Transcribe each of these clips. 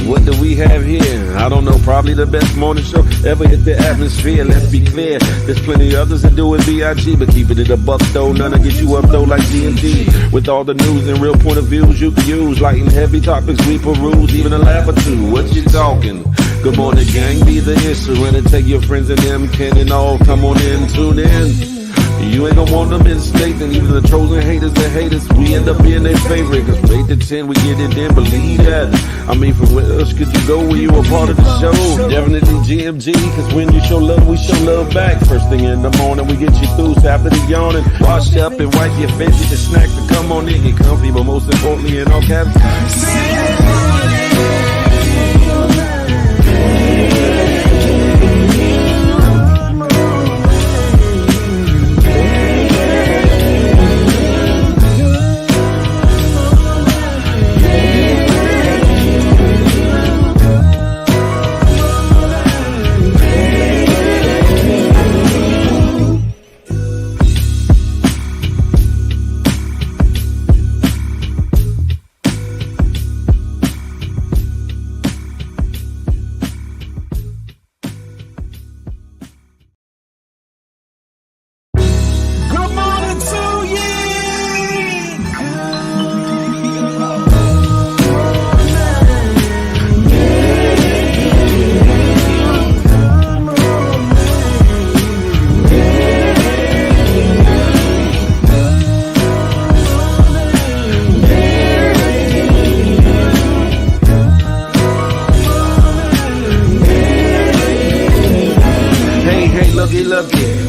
What do we have here? I don't know, probably the best morning show ever hit the atmosphere. Let's be clear, there's plenty others that do it B.I.G., but keeping it a buck though, none to get you up though like GMG. With all the news and real point of views you can use, light and heavy topics we peruse, even a laugh or two. What you talking? Good morning, gang, be the instrument and take your friends and them can and all come on in, tune in. You ain't gonna want them in state, and even the trolls and haters that hate us, we end up being their favorite. Cause from 8 to 10, we get it in, believe that. I mean, from where else could you go when you a part of the show? Definitely GMG, cause when you show love, we show love back. First thing in the morning, we get you through, so after the yawning, wash up and wipe your face, get your snack to come on in, get comfy, but most importantly, in all caps,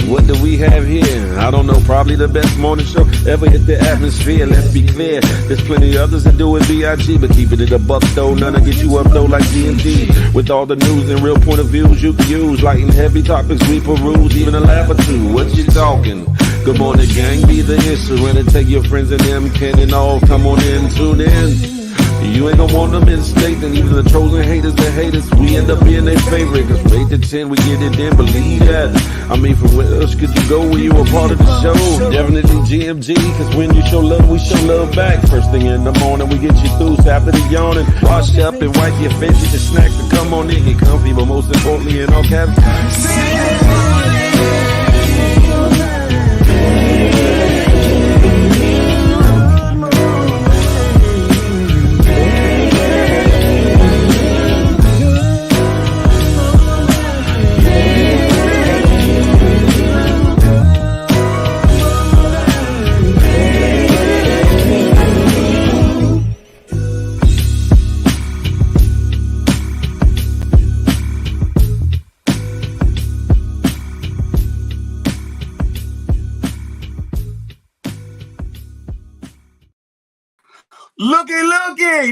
what do we have here? I don't know, probably the best morning show ever hit the atmosphere. Let's be clear, there's plenty others that do it B.I.G., but keeping it a buck though, none to get you up though like GMG. With all the news and real point of views you can use, light and heavy topics we peruse, even a laugh or two. What you talking? Good morning, gang, be the instrument and take your friends and them can and all come on in, tune in. You ain't gonna want them in state, and even the trolls and haters that hate us, we end up being their favorite. Cause from 8 to 10, we get it in, believe that. I mean, from where else could you go when you a part of the show? Definitely GMG, cause when you show love, we show love back. First thing in the morning, we get you through, so after the yawning, wash up and wipe your face, get your snack to come on in, get comfy, but most importantly, in all caps,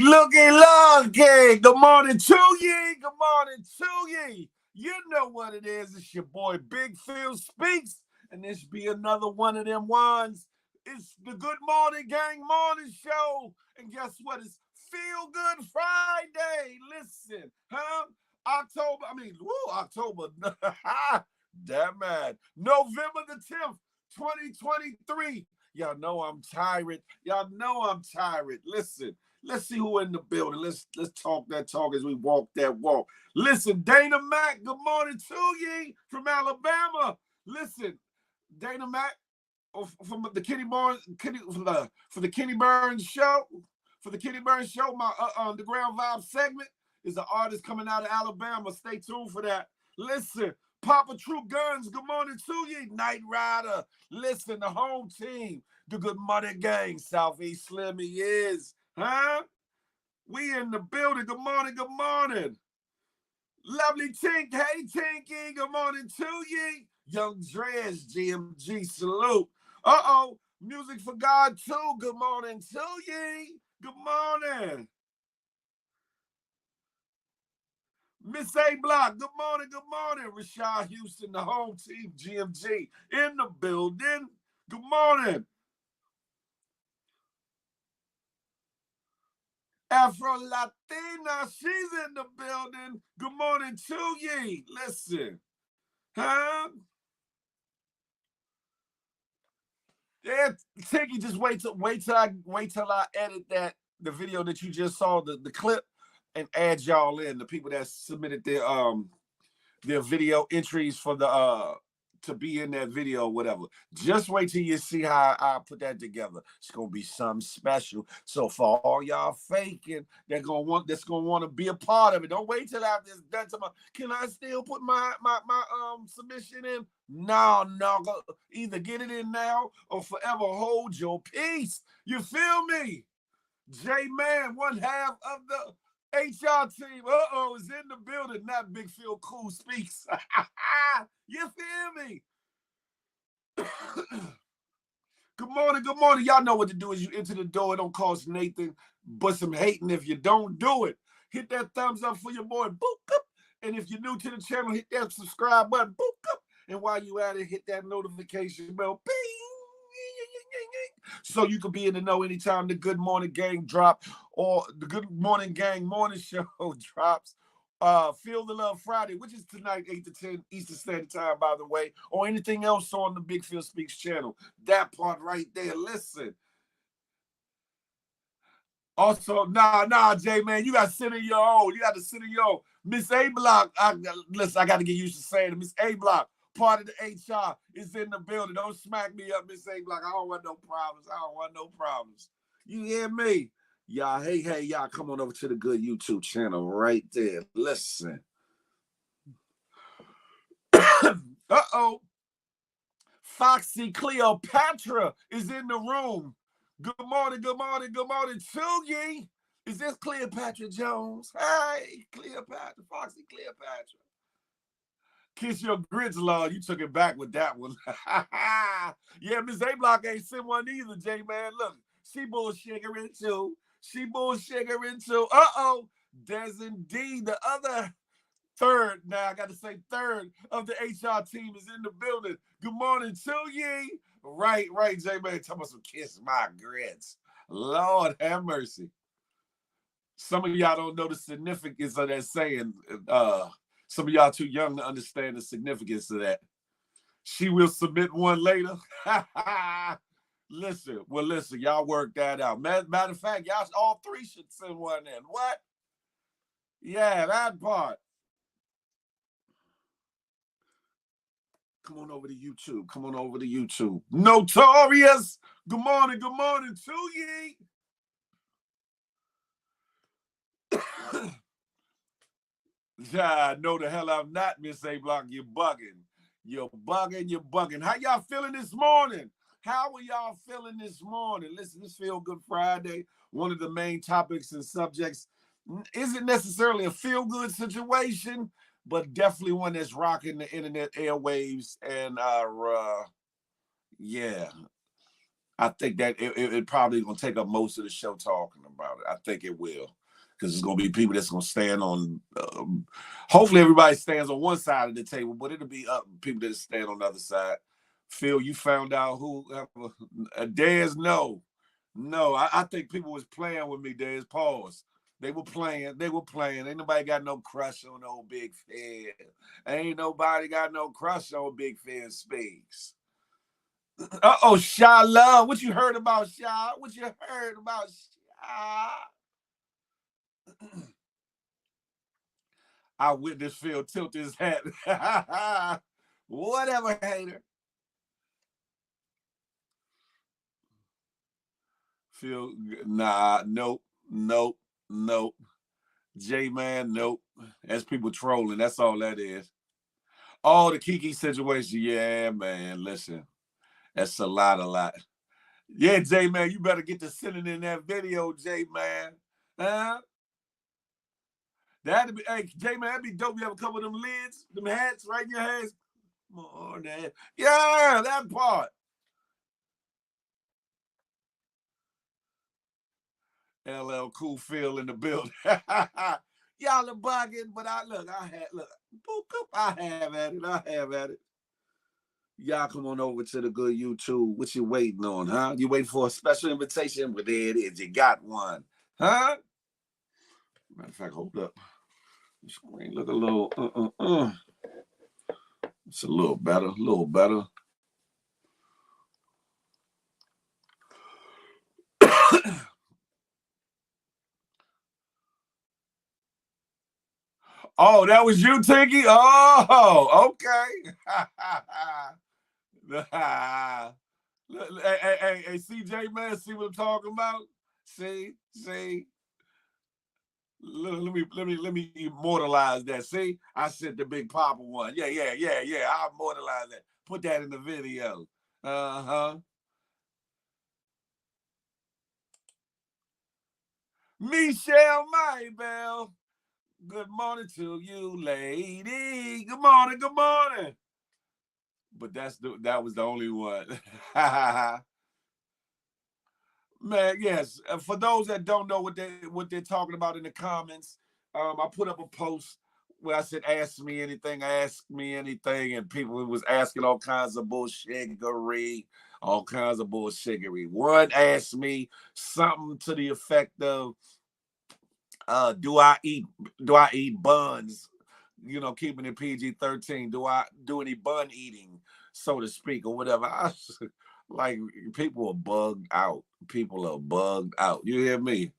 looky. Good morning to ye. Good morning to ye. You know what it is. It's your boy Big Pheel Speaks, and this be another one of them ones. It's the Good Morning Gang Morning Show, and guess what? It's Feel Good Friday. Listen, October. Damn man. November the 10th, 2023. Y'all know I'm tired. Listen, let's see who in the building. Let's talk that talk as we walk that walk. Listen, Dana Mac, good morning to ye from Alabama. Listen, Dana Mac from the Kenny Burns for the Kenny Burns show. For the Kenny Burns show, my Underground Vibe segment is an artist coming out of Alabama. Stay tuned for that. Listen, Papa True Guns, good morning to ye. Night Rider, listen, the home team, the Good Morning Gang, Southeast Slim he is. Huh? We in the building. Good morning. Lovely Tink. Hey, Tinky. Good morning to ye. Young Dreads, GMG, salute. Music for God, too. Good morning to ye. Good morning. Miss A Block, good morning. Rashad Houston, the home team, GMG, in the building. Good morning. Afro Latina, she's in the building. Good morning to ye. Listen, huh? Yeah, Tiggy, just wait till I edit the video that you just saw, the clip. and add y'all in, the people that submitted their video entries for the to be in that video or whatever. Just wait till you see how I put that together. It's gonna be something special. So for all y'all faking, that's gonna want to be a part of it. Don't wait till after it's done. Can I still put my submission in? No, go, either get it in now or forever hold your peace. You feel me? J-Man, one half of the HR team, is in the building. Not Big Pheel Cool Speaks. You feel me? Good morning. Y'all know what to do as you enter the door. It don't cost Nathan but some hating if you don't do it. Hit that thumbs up for your boy, boop up. And if you're new to the channel, hit that subscribe button, boop up. And while you at it, hit that notification bell, bing, so you can be in the know anytime the Good Morning Gang drop or the Good Morning Gang morning show drops. Feel the Love Friday, which is tonight, 8 to 10 Eastern Standard Time, by the way, or anything else on the Big Pheel Speaks channel. That part right there. Listen. Also, nah, J-Man, you got to sit in your own. You got to sit in your own. Miss A Block, listen, I got to get used to saying it. Miss A Block, part of the HR, is in the building. Don't smack me up, Miss A Block. I don't want no problems. You hear me? Y'all, hey, y'all, come on over to the good YouTube channel right there. Listen. Uh-oh. Foxy Cleopatra is in the room. Good morning to ye. Is this Cleopatra Jones? Hey, Cleopatra, Foxy Cleopatra. Kiss your grits, Lord. You took it back with that one. Yeah, Miss A Block ain't sent one either, J-Man. Look, she bullshiggering too. Uh-oh. There's indeed the other third, now I got to say third of the HR team is in the building. Good morning to ye. Right, J-Man. Talking about some kiss my grits. Lord have mercy. Some of y'all don't know the significance of that saying. Some of y'all too young to understand the significance of that. She will submit one later. Listen, y'all work that out. Matter of fact, y'all all three should send one in. What? Yeah, that part. Come on over to YouTube. Notorious. Good morning to ye. Yeah, no the hell I'm not, Miss A Block. You're bugging. How y'all feeling this morning? How are y'all feeling this morning? Listen, this Feel Good Friday. One of the main topics and subjects isn't necessarily a feel-good situation, but definitely one that's rocking the internet airwaves. And yeah, I think that it probably gonna take up most of the show talking about it. I think it will, because it's gonna be people that's gonna stand on. Hopefully, everybody stands on one side of the table, but it'll be people that stand on the other side. Phil, you found out who? Dez, no. I think people was playing with me. Dez, pause. They were playing. Ain't nobody got no crush on old Big Phil. Ain't nobody got no crush on Big Phil Speaks. Uh-oh, Shy Love. What you heard about Shy? I witnessed Phil tilt his hat. Whatever, hater. Phil, nah, nope. J-Man, nope. That's people trolling. That's all that is. Oh, the KeKe situation. Yeah, man, listen. That's a lot. Yeah, J-Man, you better get to sending in that video, J-Man. Huh? That'd be, hey, J-Man, that'd be dope. You have a couple of them lids, them hats right in your hands. Come on, man. Yeah, that part. LL Cool Phil in the building. Y'all are bugging, but I have at it. Y'all come on over to the good YouTube. What you waiting on, huh? You waiting for a special invitation? Well, there it is. You got one, huh? Matter of fact, hold up. The screen look a little, It's a little better, Oh, that was you, Tinky? Oh, okay. Hey, CJ, man, see what I'm talking about? See. Let me immortalize that. See, I sent the Big Papa one. Yeah. I'll immortalize that. Put that in the video. Michelle Maybell. Good morning to you, lady. Good morning. But that was the only one. Man, yes. For those that don't know what they're talking about in the comments, I put up a post where I said, "Ask me anything, and people was asking all kinds of bullshittery, all kinds of bullshittery. One asked me something to the effect of, "Do I eat buns? You know, keeping it PG-13. Do I do any bun eating, so to speak, or whatever?" Like, people are bugged out. People are bugged out. You hear me?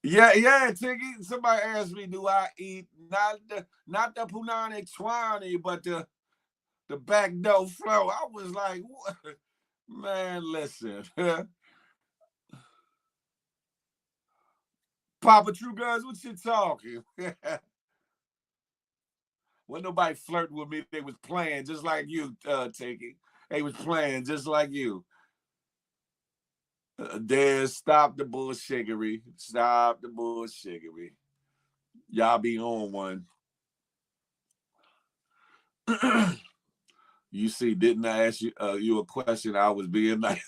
Yeah, Tiggy. Somebody asked me, do I eat not the punani twani, but the back door flow? I was like, what? Man, listen. Papa True Guns, what you talking? When nobody flirting with me, they was playing just like you, Tiggy. They was playing just like you. There, stop the bullshiggery. Stop the bullshiggery. Y'all be on one. You see, didn't I ask you a question? I was being nice.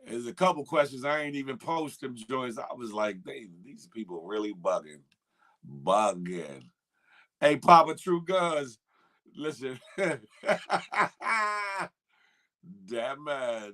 There's a couple questions I ain't even post them joints. I was like, these people really bugging. Hey, Papa True Guns, listen. Damn man.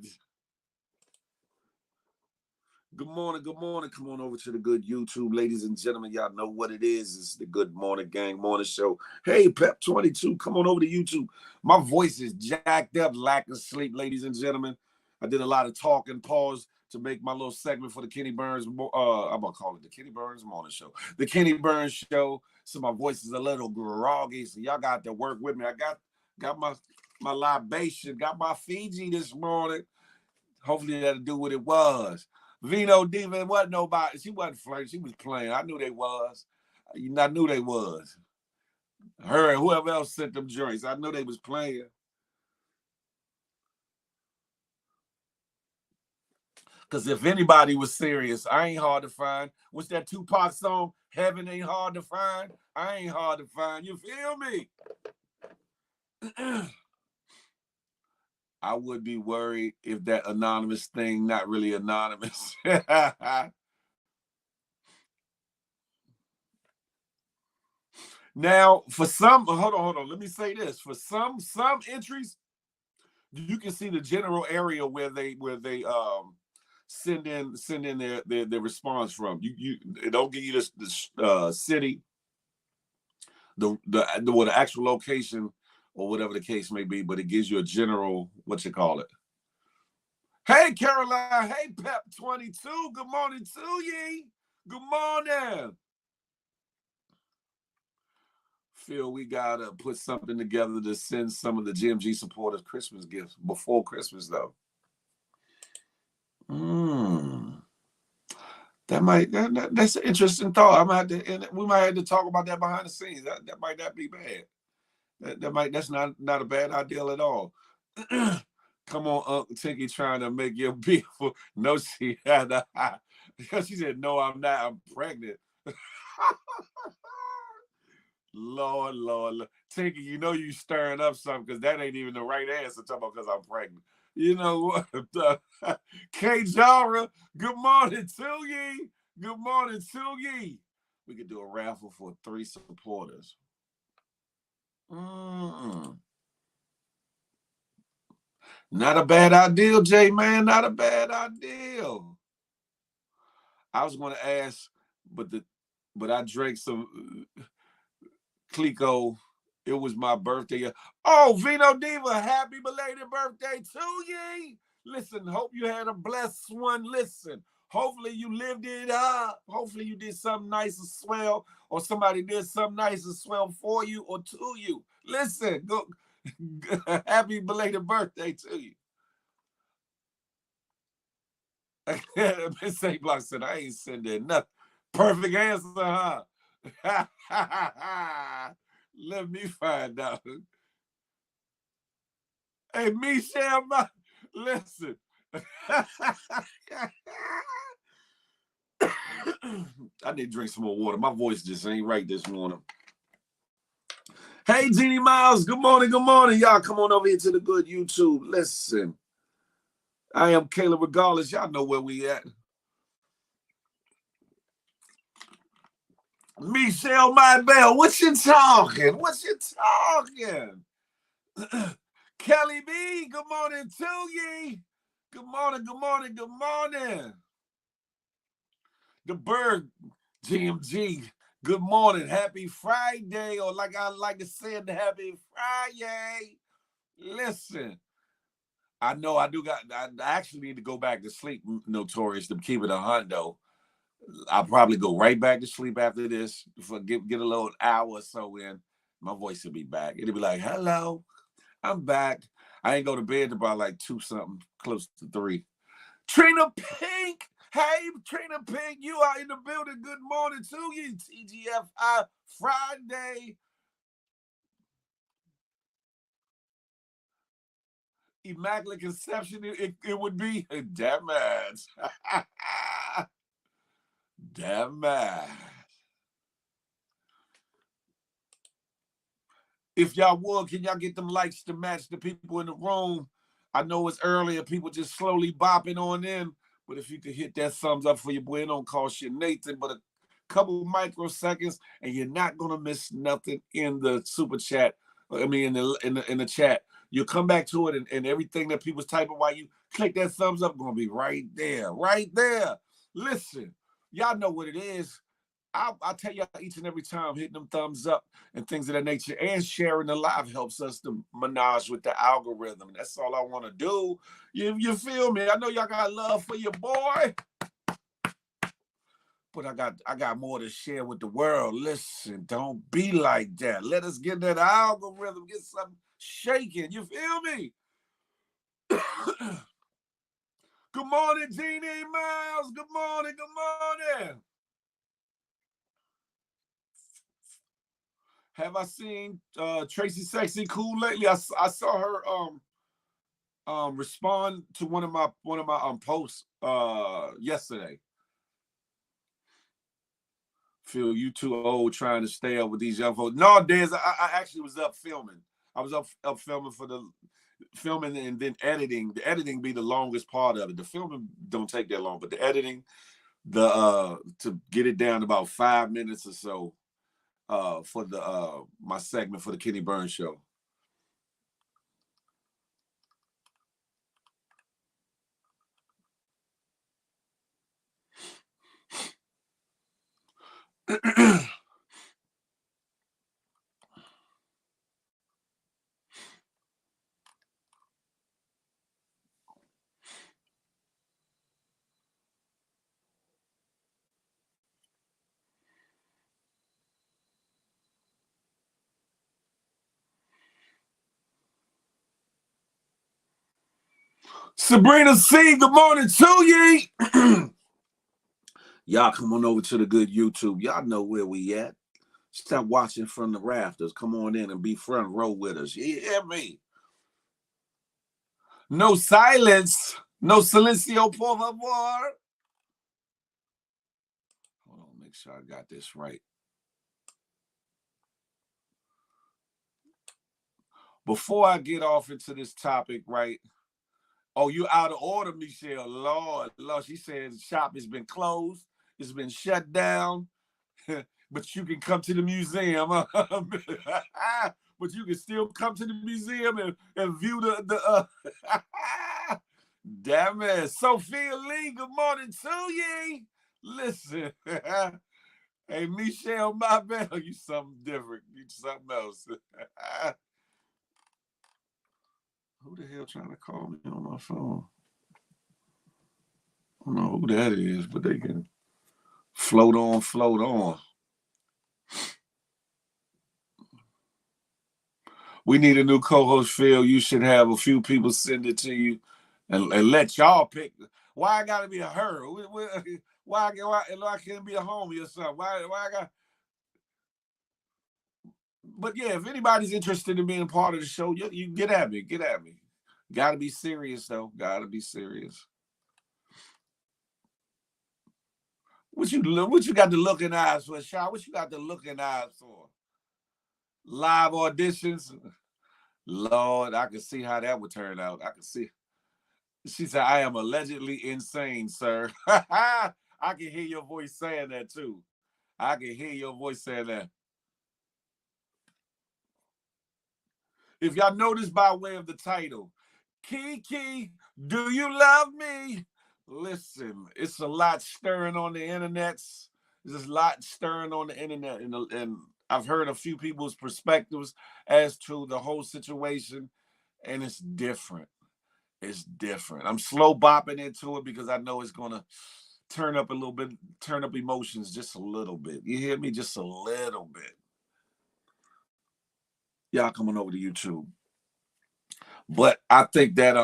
Good morning. Come on over to the good YouTube, ladies and gentlemen. Y'all know what it is. It's the Good Morning Gang Morning Show. Hey, Pep.82, come on over to YouTube. My voice is jacked up, lack of sleep, ladies and gentlemen. I did a lot of talk and pause to make my little segment for the Kenny Burns. I'm gonna call it the Kenny Burns Morning Show. The Kenny Burns Show. So my voice is a little groggy. So y'all got to work with me. I got my libation, got my Fiji this morning. Hopefully that'll do what it was. Vino Diva, it wasn't nobody. She wasn't flirting. She was playing. I knew they was. I knew they was. Her and whoever else sent them joints. I knew they was playing. Because if anybody was serious, I ain't hard to find. What's that Tupac song? Heaven ain't hard to find. I ain't hard to find. You feel me? I would be worried if that anonymous thing not really anonymous. Now, for some, hold on. Let me say this. For some entries, you can see the general area where they send in their response from. It don't give you the city, the actual location or whatever the case may be, but it gives you a general, what you call it. Hey, Caroline. Hey, Pep.22. Good morning to ye. Good morning. Phil, we gotta put something together to send some of the GMG supporters Christmas gifts before Christmas, though. That's an interesting thought. We might have to talk about that behind the scenes. That might not be bad. That's not a bad idea at all. Come on, Uncle Tinky, trying to make you beautiful. No, she had. She said, "No, I'm not. I'm pregnant." Lord. Tinky, you know you stirring up something because that ain't even the right answer. Talking about because I'm pregnant. You know what? K Jara, good morning to ye. Good morning to ye. We could do a raffle for 3 supporters. Not a bad idea, Jay, man. Not a bad idea. I was going to ask, but I drank some Clico. It was my birthday. Oh, Vino Diva, happy belated birthday to ye. Listen, hope you had a blessed one. Listen, Hopefully you lived it up. Hopefully you did something nice and swell, or somebody did something nice and swell for you or to you. Listen, go, happy belated birthday to you. Miss A. Block said, I ain't sending nothing. Perfect answer, huh? Let me find out. Hey, Michelle, listen. I need to drink some more water. My voice just ain't right this morning. Hey, Jeannie Miles. Good morning. Good morning. Y'all come on over here to the good YouTube. Listen. I am Caleb regardless. Y'all know where we at. Michelle Mybell, what you talking? What you talking? Kelly B, good morning to ye. Good morning, good morning, good morning. The Bird, GMG, good morning. Happy Friday, or like I like to say, the happy Friday. Listen, I know I actually need to go back to sleep, Notorious, to keep it a hundo. I'll probably go right back to sleep after this. Get a little hour or so in. My voice will be back. It'll be like, hello, I'm back. I ain't go to bed about like 2 something, close to 3. Trina Pink. Hey, Trina Pink, you are in the building. Good morning to you. TGFI Friday. Immaculate Conception, it would be. Damn it. Damn it. If y'all would, can y'all get them likes to match the people in the room? I know it's early and people just slowly bopping on in, but if you could hit that thumbs up for your boy, it don't cost you Nathan, but a couple microseconds, and you're not gonna miss nothing in the super chat. I mean, in the chat. You'll come back to it, and everything that people's typing while you click that thumbs up gonna be right there, right there. Listen, y'all know what it is. I'll tell y'all each and every time, hitting them thumbs up and things of that nature, and sharing the live helps us to menage with the algorithm. That's all I want to do. You feel me? I know y'all got love for your boy, but I got more to share with the world. Listen, don't be like that. Let us get that algorithm, get something shaking. You feel me? Good morning, Jeannie Miles. Good morning. Good morning. Have I seen Tracy Sexy Cool lately? I saw her respond to one of my posts yesterday. Pheel, you too old trying to stay up with these young folks. No, Dez, I actually was up filming. I was up filming for the filming and then editing. The editing be the longest part of it. The filming don't take that long, but the editing, to get it down to about 5 minutes or so. For the my segment for the Kenny Burns show. Sabrina C, good morning to ye. Y'all come on over to the good YouTube. Y'all know where we at. Stop watching from the rafters. Come on in and be front row with us. You hear me? No silence. No silencio, por favor. Hold on, make sure I got this right. Before I get off into this topic, right? Oh, you out of order, Michelle. Lord. She said the shop has been closed. It's been shut down. But you can come to the museum. But you can still come to the museum and view the damn it. Sophia Lee, good morning to ye. Listen. Hey, Michelle, my bad. You something different. You something else. Who the hell trying to call me on my phone? don't know who that is, but they can float on, float on. We need a new co-host, Phil. You should have a few people send it to you and let y'all pick. Why I gotta be a her? Why can't it be a homie or something? Why I got? But yeah, if anybody's interested in being a part of the show, you get at me. Get at me. Gotta be serious though. Gotta be serious. What you got the looking eyes for, Shaw? What you got the looking eyes for? Live auditions? Lord, I can see how that would turn out. I can see. She said, I am allegedly insane, sir. I can hear your voice saying that too. I can hear your voice saying that. If y'all notice by way of the title, KeKe, do you love me? Listen, it's a lot stirring on the internet. There's a lot stirring on the internet, and I've heard a few people's perspectives as to the whole situation, and it's different. It's different. I'm slow bopping into it because I know it's gonna turn up a little bit, turn up emotions just a little bit. You hear me? Just a little bit. Y'all coming over to YouTube. But I think that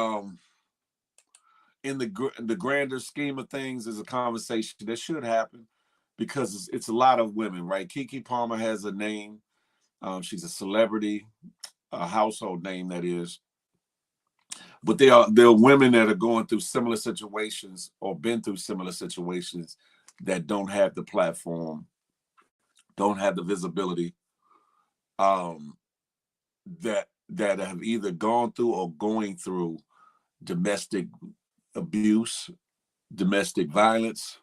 in the grander scheme of things is a conversation that should happen because it's a lot of women, right? KeKe Palmer has a name. She's a celebrity, a household name that is. But there are women that are going through similar situations or been through similar situations that don't have the platform, don't have the visibility, that have either gone through or going through domestic abuse, domestic violence.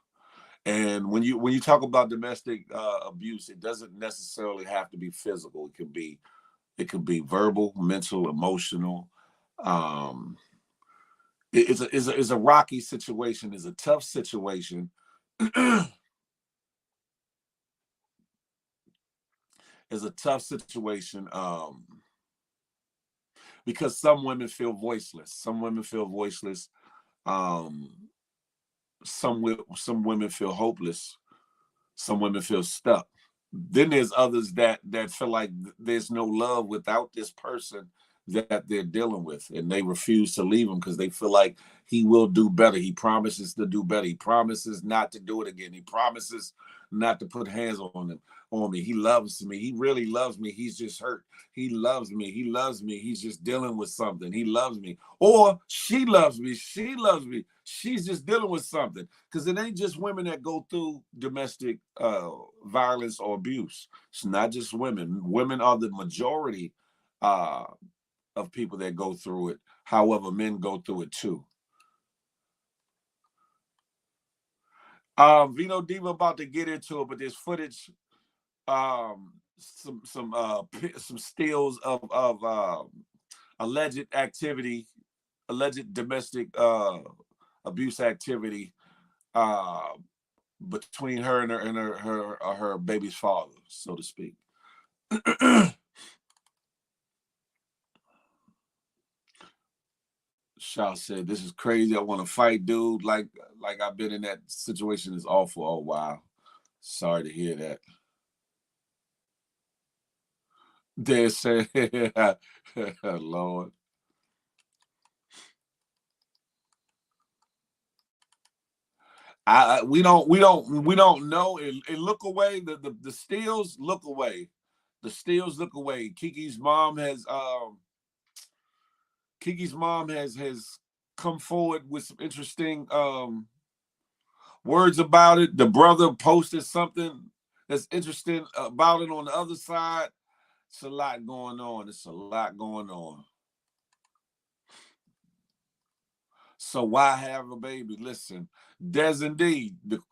And when you talk about domestic abuse, it doesn't necessarily have to be physical. It could be verbal, mental, emotional. It's a rocky situation. It's a tough situation. It's a tough situation because some women feel voiceless. Some women feel voiceless. Some women feel hopeless. Some women feel stuck. Then there's others that feel like there's no love without this person that they're dealing with, and they refuse to leave him because they feel like he will do better. He promises to do better. He promises not to do it again. He promises not to put hands on me. He loves me. He really loves me. He's just hurt. He loves me. He loves me. He's just dealing with something. He loves me. Or she loves me. She loves me. She's just dealing with something. Because it ain't just women that go through domestic violence or abuse. It's not just women. Women are the majority of people that go through it. However, men go through it too. Vino Diva about to get into it, but there's footage, some stills of alleged activity, alleged domestic abuse activity between her and her baby's father, so to speak. Shaw said, "This is crazy. I want to fight, dude. Like I've been in that situation. Is awful. Oh wow, sorry to hear that." They say, "Lord." We don't know. It look away. The stills look away. The stills look away. KeKe's mom has come forward with some interesting words about it. The brother posted something that's interesting about it on the other side. It's a lot going on. It's a lot going on. So why have a baby? Listen, there's indeed the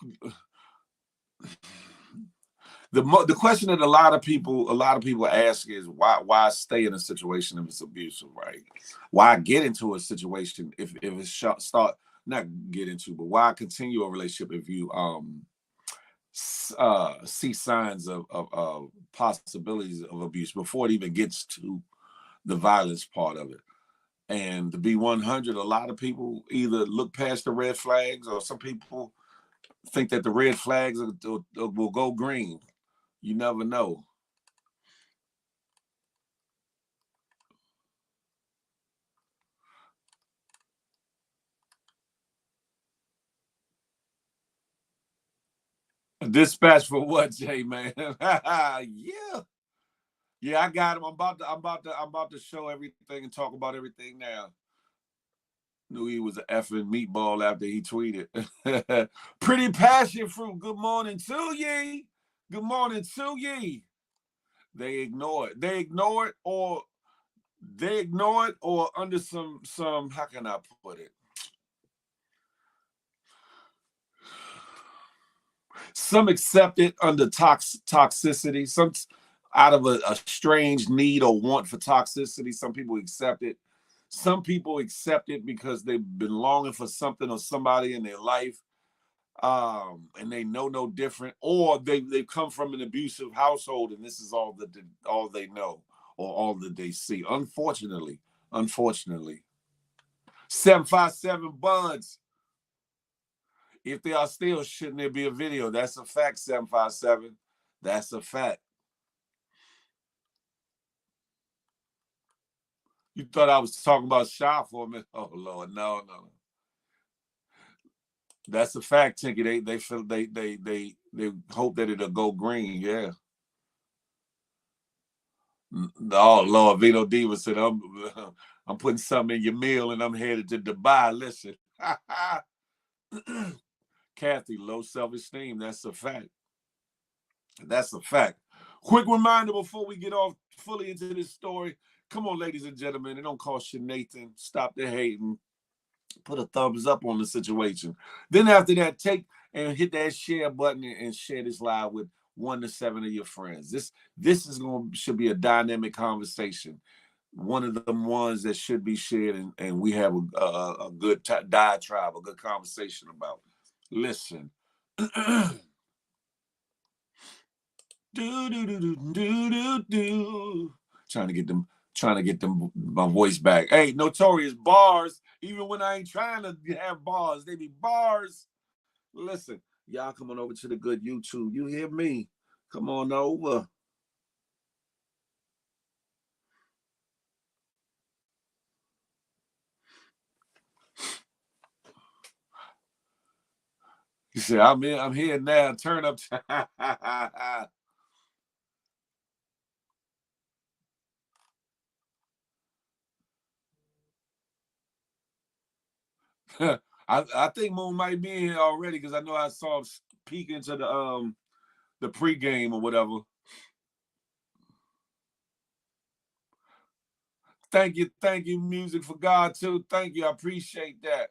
question that a lot of people ask is why stay in a situation if it's abusive, right? Why get into a situation if it's start not get into, but why continue a relationship if you see signs of possibilities of abuse before it even gets to the violence part of it? And to be 100, a lot of people either look past the red flags, or some people think that the red flags will go green. You never know. Dispatch for what, Jay, man? Yeah. Yeah, I got him. I'm about to show everything and talk about everything now. Knew he was an effing meatball after he tweeted. Pretty passion fruit. Good morning to ye. Good morning to ye. They ignore it. They ignore it or under some how can I put it? Some accept it under toxicity. Some out of a strange need or want for toxicity. Some people accept it. Some people accept it because they've been longing for something or somebody in their life, and they know no different, or they've come from an abusive household, and this is all they know or all that they see. Unfortunately. 757 buds. If they are still, shouldn't there be a video? That's a fact, 757. That's a fact. You thought I was talking about Shy for a minute? Oh Lord, no. That's a fact, Tinky. They feel they hope that it'll go green. Yeah. Oh Lord, Vito Diva said I'm putting something in your meal and I'm headed to Dubai. Listen, Kathy, low self-esteem. That's a fact. That's a fact. Quick reminder before we get off fully into this story. Come on, ladies and gentlemen. It don't cost you Nathan. Stop the hating. Put a thumbs up on the situation. Then after that, take and hit that share button and share this live with 1 to 7 of your friends. This should be a dynamic conversation. One of them ones that should be shared, and we have a good diatribe, a good conversation about. Listen. Do. Trying to get them my voice back. Hey, notorious bars. Even when I ain't trying to have bars, they be bars. Listen, y'all come on over to the good YouTube. You hear me? Come on over. He said, I'm here now. Turn up. I think Moon might be in here already because I know I saw him peek into the pregame or whatever. Thank you, Music for God too. Thank you, I appreciate that.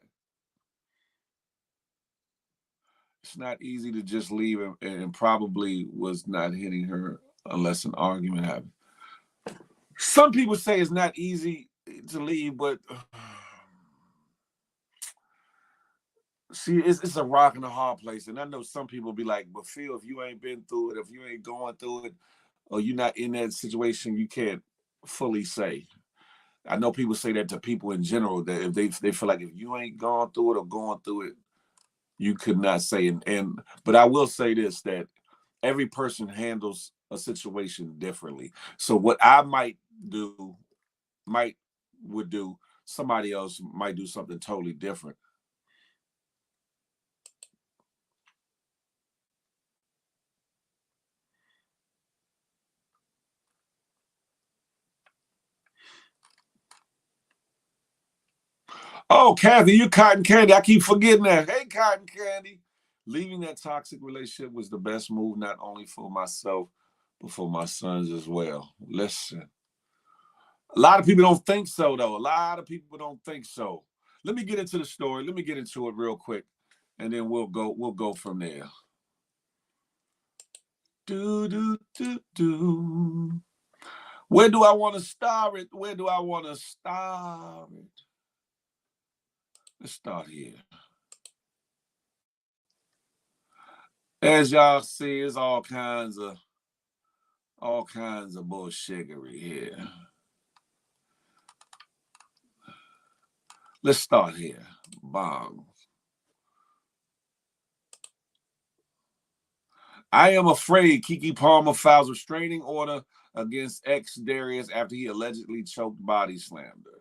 It's not easy to just leave, and probably was not hitting her unless an argument happened. Some people say it's not easy to leave, but see, it's a rock and a hard place. And I know some people be like, but Phil, if you ain't been through it, if you ain't going through it, or you're not in that situation, you can't fully say. I know people say that to people in general, that if they feel like if you ain't gone through it or going through it, you could not say. But I will say this, that every person handles a situation differently. So what I would do, somebody else might do something totally different. Oh, Kathy, you Cotton Candy. I keep forgetting that. Hey, Cotton Candy. Leaving that toxic relationship was the best move, not only for myself, but for my sons as well. Listen. A lot of people don't think so, though. A lot of people don't think so. Let me get into the story. Let me get into it real quick, and then we'll go from there. Do. Where do I want to start it? Let's start here. As y'all see, it's all kinds of bullshittery here. Let's start here. Bong. I am afraid KeKe Palmer files restraining order against ex Darius after he allegedly choked body slammed her.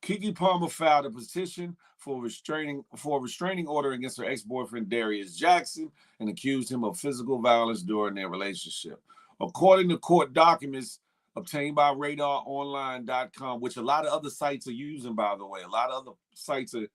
KeKe Palmer filed a petition for a restraining order against her ex-boyfriend Darius Jackson and accused him of physical violence during their relationship. According to court documents obtained by RadarOnline.com, which a lot of other sites are using, by the way, a lot of other sites are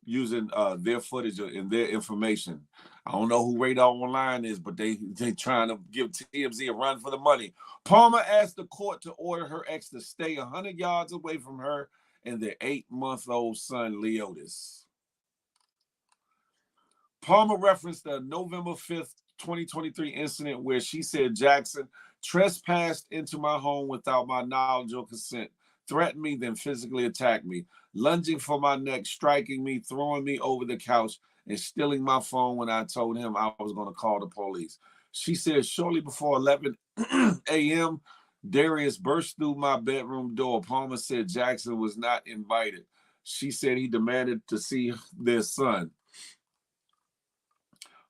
using their footage and their information. I don't know who Radar Online is, but they trying to give TMZ a run for the money. Palmer asked the court to order her ex to stay 100 yards away from her and their 8-month-old son, Leotis. Palmer referenced the November 5th, 2023 incident where she said Jackson trespassed into my home without my knowledge or consent, threatened me, then physically attacked me, lunging for my neck, striking me, throwing me over the couch, and stealing my phone when I told him I was going to call the police. She said shortly before 11 a.m., Darius burst through my bedroom door. Palmer said Jackson was not invited. She said he demanded to see their son.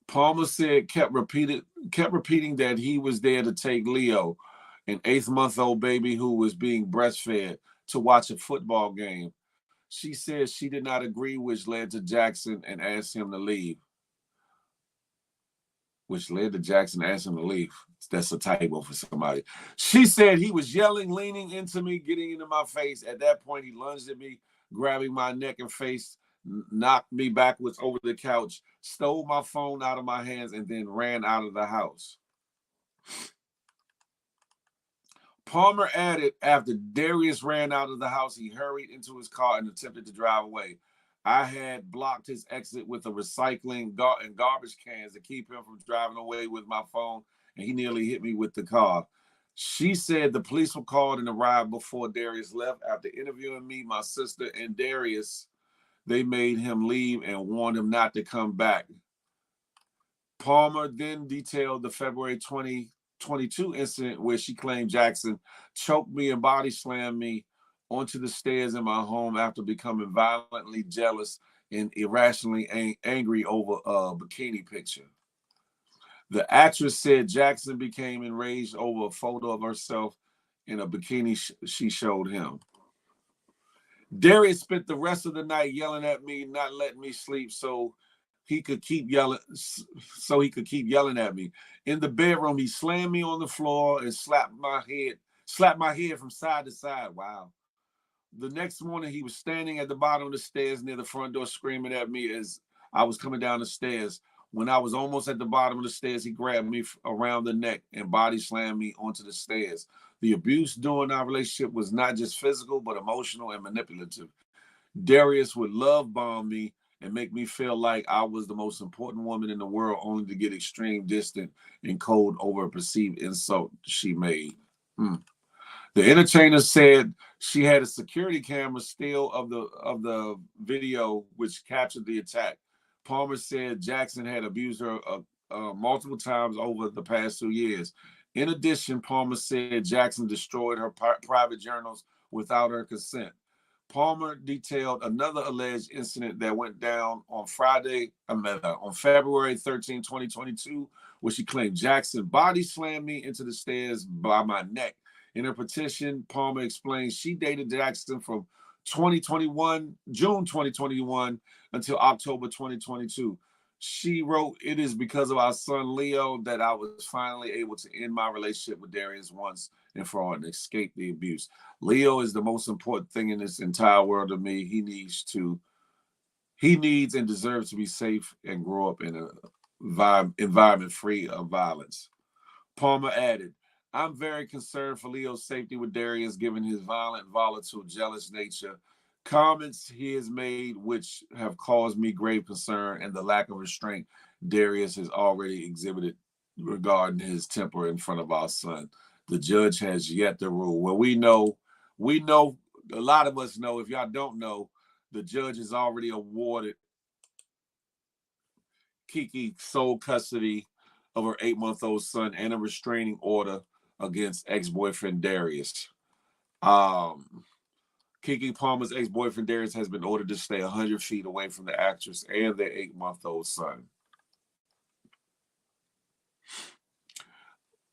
Palmer said kept repeating that he was there to take Leo, an 8-month-old baby who was being breastfed, to watch a football game. She said she did not agree, which led to Jackson and asked him to leave. That's a typo for somebody. She said he was yelling, leaning into me, getting into my face. At that point, he lunged at me, grabbing my neck and face, knocked me backwards over the couch, stole my phone out of my hands, and then ran out of the house. Palmer added, after Darius ran out of the house, he hurried into his car and attempted to drive away. I had blocked his exit with a recycling and garbage cans to keep him from driving away with my phone, and he nearly hit me with the car. She said the police were called and arrived before Darius left. After interviewing me, my sister, and Darius, they made him leave and warned him not to come back. Palmer then detailed the February 2022 incident where she claimed Jackson choked me and body slammed me onto the stairs in my home after becoming violently jealous and irrationally angry over a bikini picture. The actress said Jackson became enraged over a photo of herself in a bikini she showed him. Darius spent the rest of the night yelling at me, not letting me sleep so he could keep yelling at me. In the bedroom, he slammed me on the floor and slapped my head from side to side. Wow. The next morning, he was standing at the bottom of the stairs near the front door screaming at me as I was coming down the stairs. When I was almost at the bottom of the stairs, he grabbed me around the neck and body slammed me onto the stairs. The abuse during our relationship was not just physical, but emotional and manipulative. Darius would love bomb me and make me feel like I was the most important woman in the world, only to get extreme distant and cold over a perceived insult she made. The entertainer said she had a security camera still of the video which captured the attack. Palmer said Jackson had abused her multiple times over the past 2 years. In addition, Palmer said Jackson destroyed her private journals without her consent. Palmer detailed another alleged incident that went down on February 13, 2022, where she claimed Jackson body slammed me into the stairs by my neck. In her petition, Palmer explained she dated Jackson from June 2021 until October 2022. She wrote, "It is because of our son Leo that I was finally able to end my relationship with Darius once and for all and escape the abuse. Leo is the most important thing in this entire world to me. He needs and deserves to be safe and grow up in an environment free of violence." Palmer added, "I'm very concerned for Leo's safety with Darius, given his violent, volatile, jealous nature. Comments he has made which have caused me grave concern, and the lack of restraint Darius has already exhibited regarding his temper in front of our son. The judge has yet to rule." Well, we know, a lot of us know, if y'all don't know, the judge has already awarded KeKe sole custody of her 8-month-old son and a restraining order against ex-boyfriend Darius. KeKe Palmer's ex-boyfriend Darius has been ordered to stay 100 feet away from the actress and their 8-month-old son.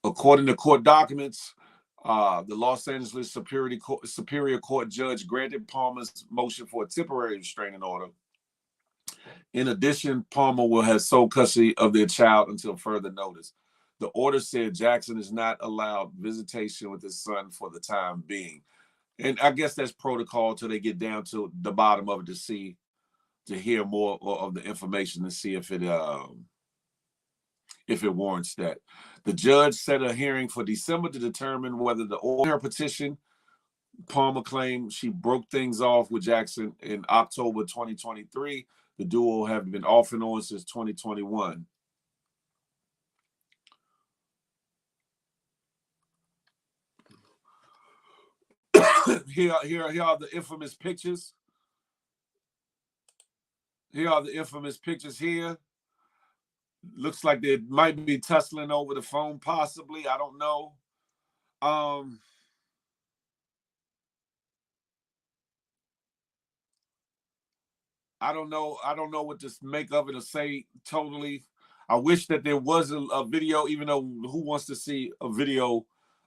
According to court documents, the Los Angeles Superior Court judge granted Palmer's motion for a temporary restraining order. In addition, Palmer will have sole custody of their child until further notice. The order said Jackson is not allowed visitation with his son for the time being. And I guess that's protocol till they get down to the bottom of it to hear more of the information to see if it warrants that. The judge set a hearing for December to determine whether the order petition. Palmer claimed she broke things off with Jackson in October 2023. The duo have been off and on since 2021. Here are the infamous pictures. Here are the infamous pictures here. Looks like they might be tussling over the phone, possibly. I don't know. I don't know what to make of it or say totally. I wish that there was a video, even though who wants to see a video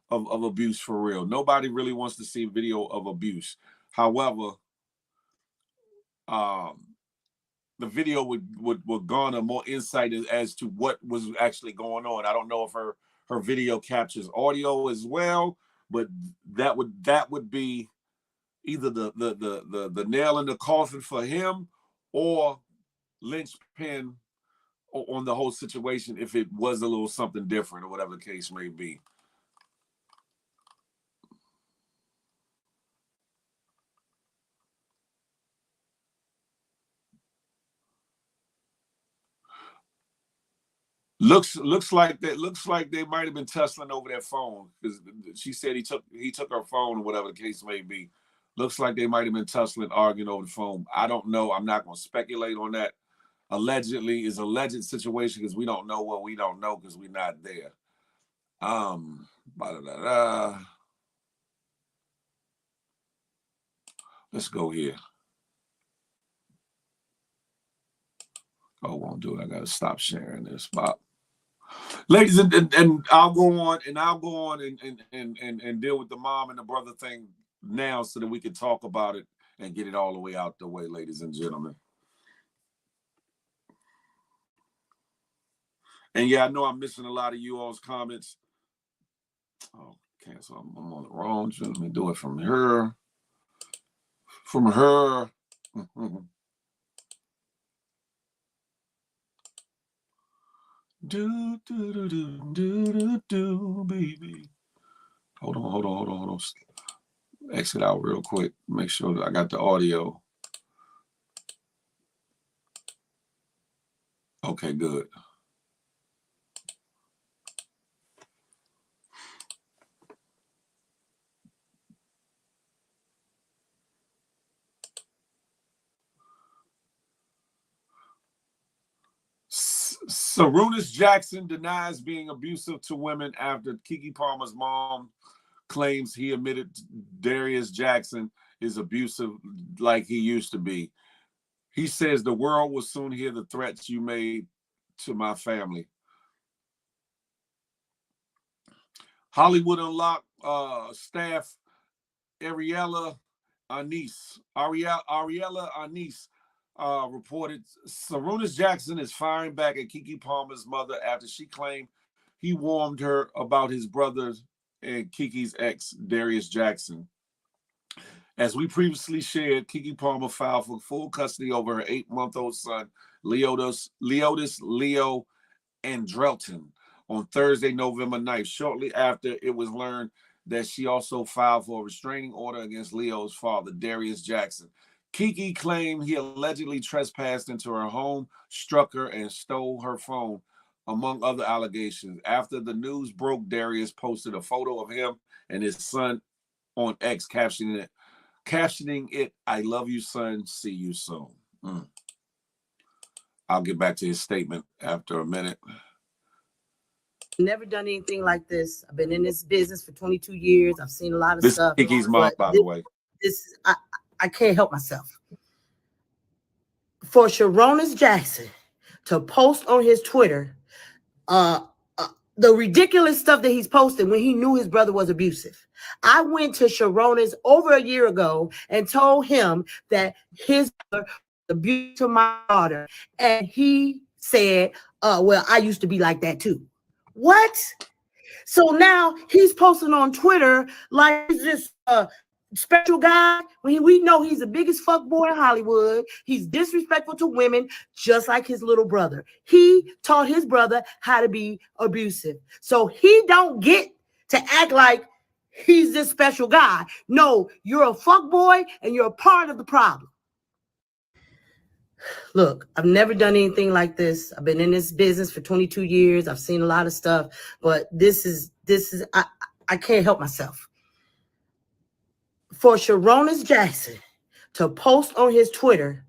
of abuse for real? Nobody really wants to see a video of abuse. However, the video would garner more insight as to what was actually going on. I don't know if her video captures audio as well, but that would be either the nail in the coffin for him or linchpin on the whole situation if it was a little something different or whatever the case may be. Looks like they might have been tussling over that phone, because she said he took her phone or whatever the case may be. Looks like they might have been tussling, arguing over the phone. I don't know. I'm not going to speculate on that. Allegedly is a alleged situation because we don't know what we don't know because we're not there. Let's go here. Oh, won't do it. I gotta stop sharing this, Bob. Ladies, and I'll go on and deal with the mom and the brother thing now so that we can talk about it and get it all the way out the way, ladies and gentlemen. And yeah, I know I'm missing a lot of you all's comments. Oh, cancel. I'm on the wrong. Let me do it from her. From her. Do, baby. Hold on. Exit out real quick. Make sure that I got the audio. Okay, good. Sarunas Jackson denies being abusive to women after KeKe Palmer's mom claims he admitted Darius Jackson is abusive like he used to be. He says the world will soon hear the threats you made to my family. Hollywood Unlocked staff Ariella Anise reported Sarunas Jackson is firing back at KeKe Palmer's mother after she claimed he warned her about his brother and KeKe's ex, Darius Jackson. As we previously shared, KeKe Palmer filed for full custody over her 8-month-old son, Leotis Leo Andrelton, on Thursday, November 9th, shortly after it was learned that she also filed for a restraining order against Leo's father, Darius Jackson. KeKe claimed he allegedly trespassed into her home, struck her, and stole her phone, among other allegations. After the news broke, Darius posted a photo of him and his son on X, captioning it, "I love you, son. See you soon." I'll get back to his statement after a minute. Never done anything like this. I've been in this business for 22 years. I've seen a lot of stuff. This is KeKe's mom, by the way. I can't help myself. For Sharonis Jackson to post on his Twitter uh, the ridiculous stuff that he's posted when he knew his brother was abusive. I went to Sharonis over a year ago and told him that his brother abused to my daughter, and he said, well, I used to be like that too. What? So now he's posting on Twitter like he's this special guy when we know he's the biggest fuck boy in Hollywood. He's disrespectful to women, just like his little brother. He taught his brother how to be abusive. So he don't get to act like he's this special guy. No, you're a fuck boy and you're a part of the problem. Look, I've never done anything like this. I've been in this business for 22 years. I've seen a lot of stuff, but this is I can't help myself. For Sharonis Jackson to post on his Twitter,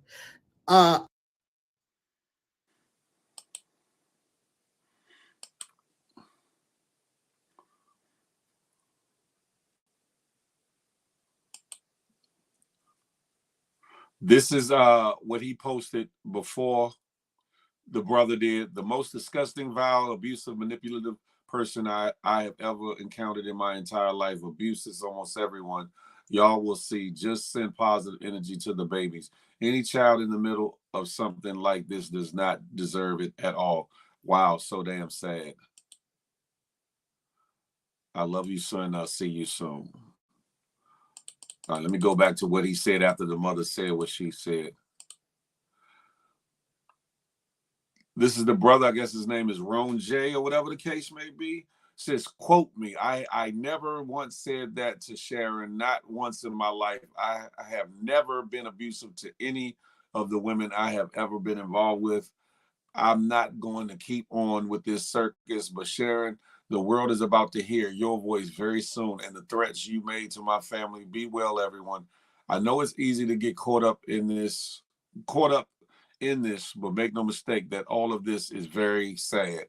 This is what he posted before the brother did. The most disgusting, vile, abusive, manipulative person I have ever encountered in my entire life. Abuses almost everyone. Y'all will see. Just send positive energy to the babies. Any child in the middle of something like this does not deserve it at all. Wow, so damn sad. I love you, son. I'll see you soon. All right, let me go back to what he said after the mother said what she said. This is the brother, I guess his name is Ron J or whatever the case may be. Says, quote me, I never once said that to Sharon, not once in my life. I have never been abusive to any of the women I have ever been involved with. I'm not going to keep on with this circus, but Sharon, the world is about to hear your voice very soon, and the threats you made to my family. Be well, everyone. I know it's easy to get caught up in this, but make no mistake that all of this is very sad.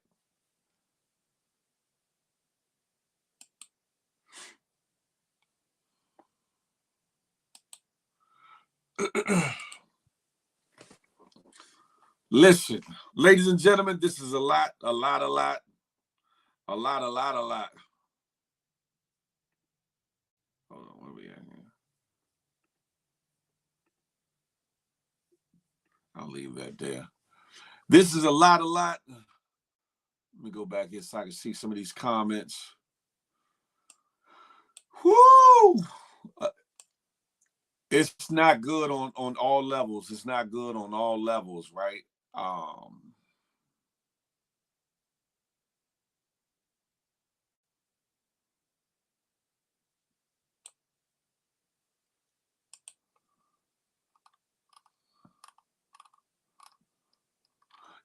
Listen, ladies and gentlemen, this is a lot. Hold on, where we at here? I'll leave that there. This is a lot. Let me go back here so I can see some of these comments. Whoo! It's not good on all levels. It's not good on all levels, right?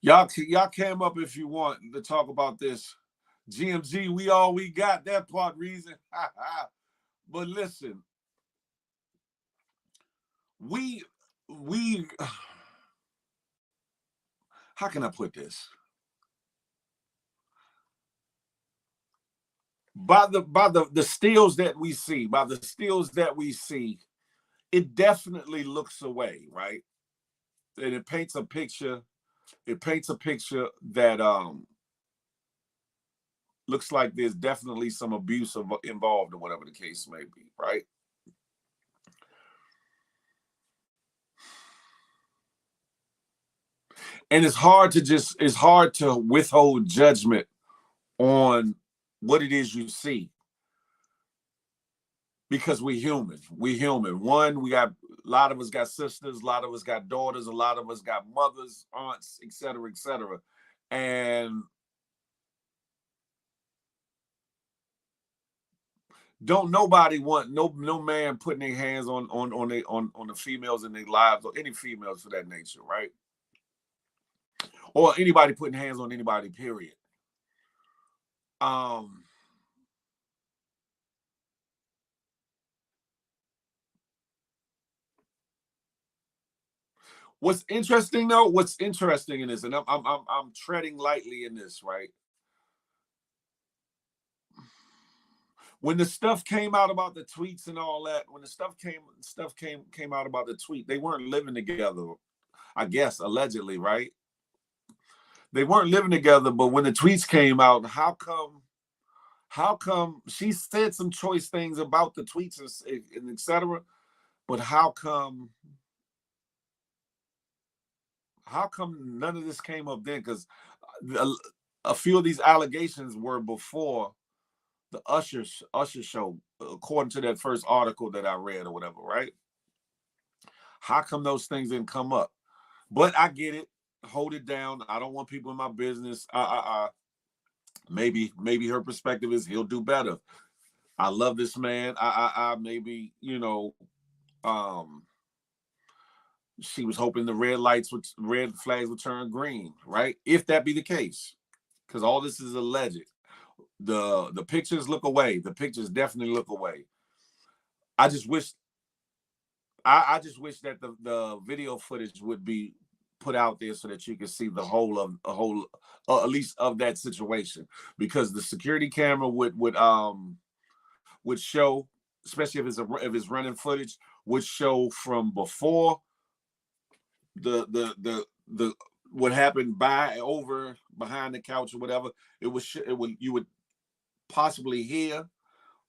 Y'all came up if you want to talk about this. GMG, we all we got, that part reason. But listen, we how can I put this? By the stills that we see, it definitely looks away, right? And it paints a picture that looks like there's definitely some abuse involved or whatever the case may be, right? And it's hard to withhold judgment on what it is you see, because we're human. One, we got, a lot of us got sisters, a lot of us got daughters, a lot of us got mothers, aunts, etc., etc. And don't nobody want no man putting their hands on the females in their lives, or any females for that nature, right? Or anybody putting hands on anybody, period. What's interesting in this, and I'm treading lightly in this, right? when the stuff came out about the tweets and all that, when the stuff came out about the tweet, they weren't living together, I guess, allegedly, right? They weren't living together, but when the tweets came out, how come she said some choice things about the tweets and etc. But how come none of this came up then? Because a few of these allegations were before the Usher show, according to that first article that I read or whatever, right? How come those things didn't come up? But I get it. Hold it down. I don't want people in my business. Maybe her perspective is he'll do better. I love this man. Maybe, you know, she was hoping the red flags would turn green, right? If that be the case, because all this is alleged. The pictures look away. The pictures definitely look away. I just wish that the video footage would be put out there so that you can see the whole at least of that situation, because the security camera would show, especially if it's running footage, would show from before the what happened behind the couch or whatever. You would possibly hear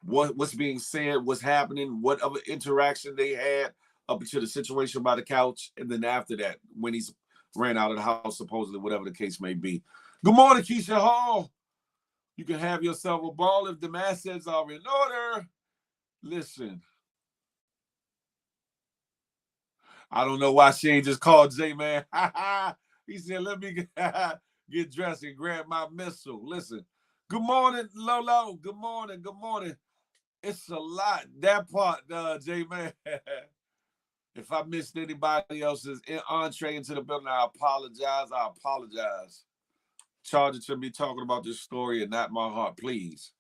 what's being said, what's happening, what other interaction they had up to the situation by the couch, and then after that, when he's ran out of the house, supposedly, whatever the case may be. Good morning, Keisha Hall. You can have yourself a ball if the assets are in order. Listen, I don't know why she ain't just called J-Man. He said, let me get dressed and grab my missile. Listen, good morning, Lolo. Good morning. It's a lot. That part, J-Man. If I missed anybody else's entree into the building, I apologize. Charge it to me talking about this story and not my heart, please.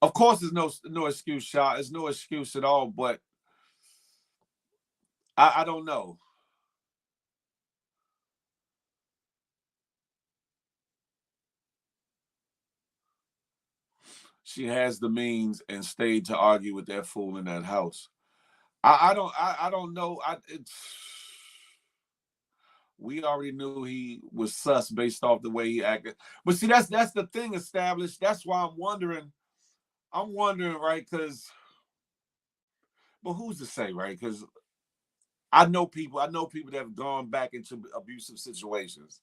Of course, there's no excuse, Shaw. There's no excuse at all, but I don't know. She has the means and stayed to argue with that fool in that house. I don't know. We already knew he was sus based off the way he acted. But see, that's the thing established. That's why I'm wondering, right? But who's to say, right? Because I know people that have gone back into abusive situations.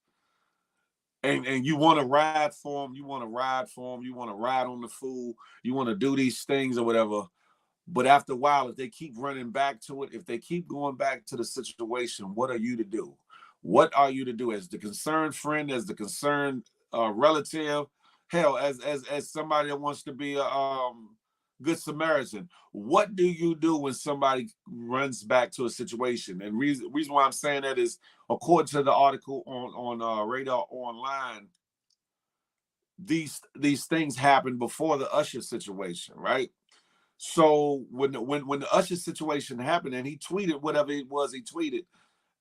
And you want to ride for them, you want to ride on the fool, you want to do these things or whatever. But after a while, if they keep running back to it, if they keep going back to the situation, what are you to do? What are you to do as the concerned friend, as the concerned relative? Hell, as somebody that wants to be a good Samaritan, what do you do when somebody runs back to a situation? And reason why I'm saying that is, according to the article on Radar Online, these things happened before the Usher situation, right? So when the Usher situation happened and he tweeted whatever it was he tweeted,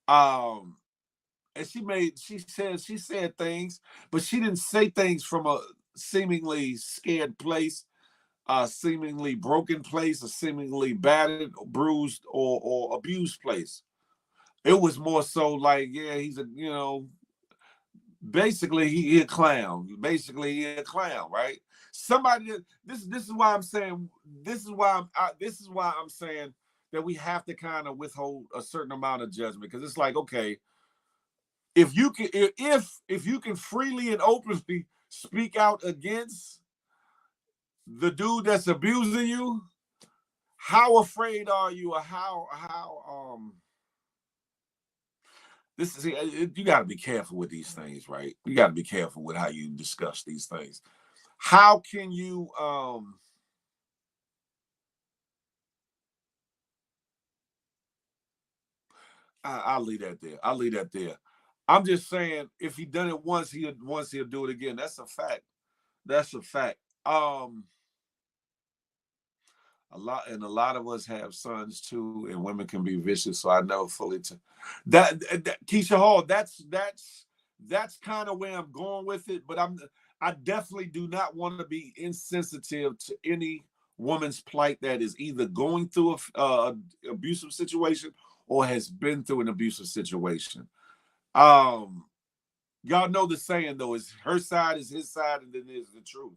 and she said things, but she didn't say things from a seemingly scared place, a seemingly broken place, a seemingly battered, bruised, or abused place. It was more so like, yeah, he's basically he a clown. Basically he a clown, right? Somebody. This is why I'm saying. This is why I'm saying that we have to kind of withhold a certain amount of judgment, because it's like, okay, if you can freely and openly speak out against the dude that's abusing you, how afraid are you, or how this is, you got to be careful with these things, right? You got to be careful with how you discuss these things. How can you I'll leave that there. I'm just saying, if he done it once, he'll do it again. That's a fact. A lot of us have sons too, and women can be vicious. So I know fully that Keisha Hall. That's kind of where I'm going with it. But I definitely do not want to be insensitive to any woman's plight that is either going through a abusive situation or has been through an abusive situation. Y'all know the saying though, is her side is his side, and then there's the truth.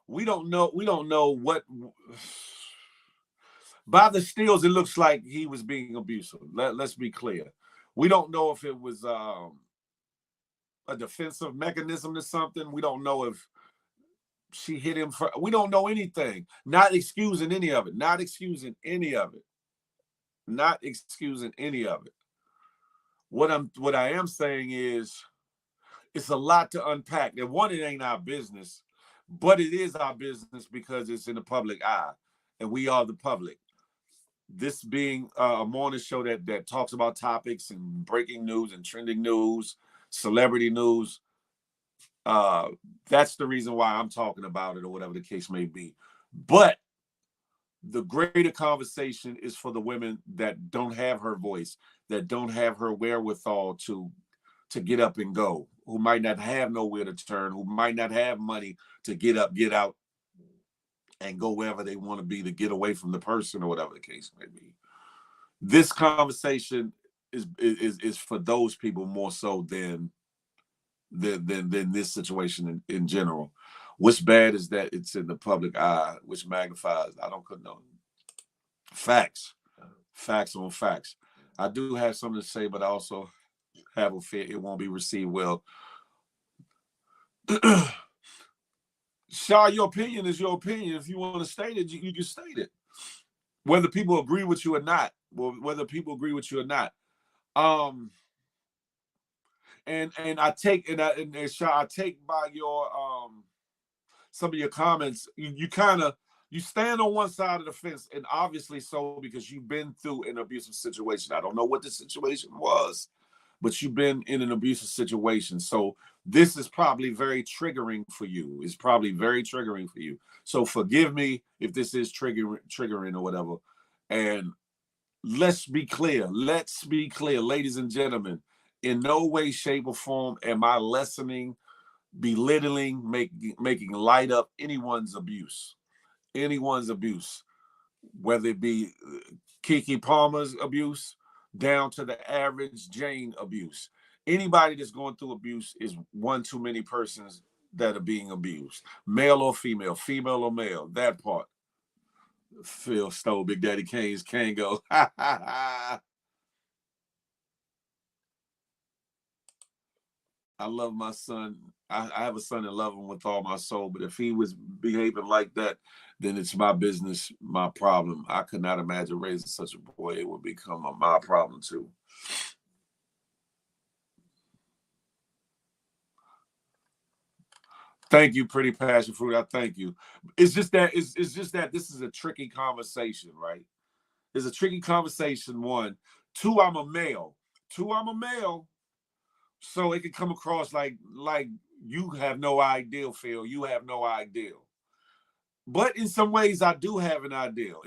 We don't know what. By the stills, it looks like he was being abusive. Let's be clear. We don't know if it was a defensive mechanism to something. We don't know if she hit him. We don't know anything. Not excusing any of it. Not excusing any of it. Not excusing any of it. What I am saying is, it's a lot to unpack. And one, it ain't our business, but it is our business because it's in the public eye, and we are the public. This being a morning show that talks about topics and breaking news and trending news, celebrity news, that's the reason why I'm talking about it, or whatever the case may be. But the greater conversation is for the women that don't have her voice, that don't have her wherewithal to get up and go, who might not have nowhere to turn, who might not have money to get up, get out, and go wherever they want to be, to get away from the person, or whatever the case may be. This conversation is for those people more so than this situation in general. What's bad is that it's in the public eye, which magnifies, I don't condone facts on facts. I do have something to say, but I also have a fear it won't be received well. Shaw, your opinion is your opinion. If you want to state it, you can state it. Whether people agree with you or not. And I take and Shaw, I take by your some of your comments. You stand on one side of the fence, and obviously so, because you've been through an abusive situation. I don't know what the situation was, but you've been in an abusive situation. So this is probably very triggering for you. It's probably very triggering for you. So forgive me if this is triggering or whatever. And let's be clear, ladies and gentlemen, in no way, shape, or form am I lessening, belittling, making light up anyone's abuse. Whether it be KeKe Palmer's abuse, down to the average Jane abuse. Anybody that's going through abuse is one too many persons that are being abused. Male or female or male, that part. Phil stole Big Daddy Kane's Kango. I love my son. I have a son and love him with all my soul, but if he was behaving like that, then it's my business, my problem. I could not imagine raising such a boy. It would become my problem too. Thank you, Pretty Passion Fruit. I thank you. It's just that this is a tricky conversation, right? It's a tricky conversation. One, two, I'm a male. So it can come across like you have no idea, Phil. You have no idea. But in some ways, I do have an ideal.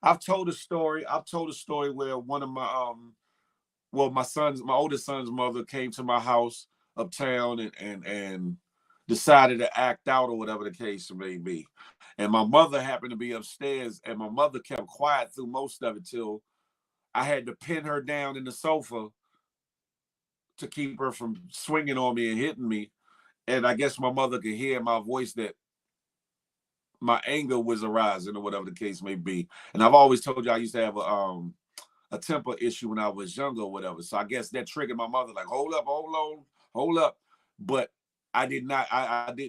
I've told a story where one of my my oldest son's mother came to my house uptown and decided to act out, or whatever the case may be. And my mother happened to be upstairs, and my mother kept quiet through most of it till I had to pin her down in the sofa to keep her from swinging on me and hitting me. And I guess my mother could hear in my voice that my anger was arising, or whatever the case may be. And I've always told you I used to have a temper issue when I was younger or whatever. So I guess that triggered my mother, like, hold up. But I didn't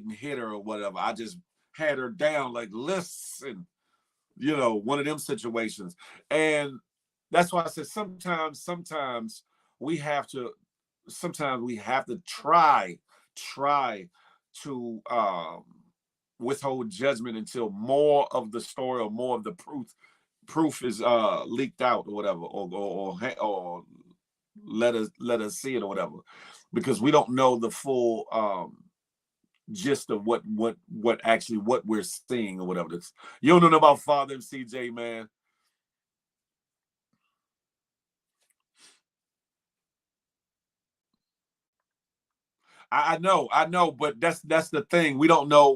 hit her or whatever. I just had her down, like, listen, one of them situations. And that's why I said sometimes we have to try to withhold judgment until more of the story or more of the proof is leaked out, or whatever, or let us see it, or whatever, because we don't know the full gist of what we're seeing, or whatever. You don't know about Father MCJ, man. I know, but that's the thing. We don't know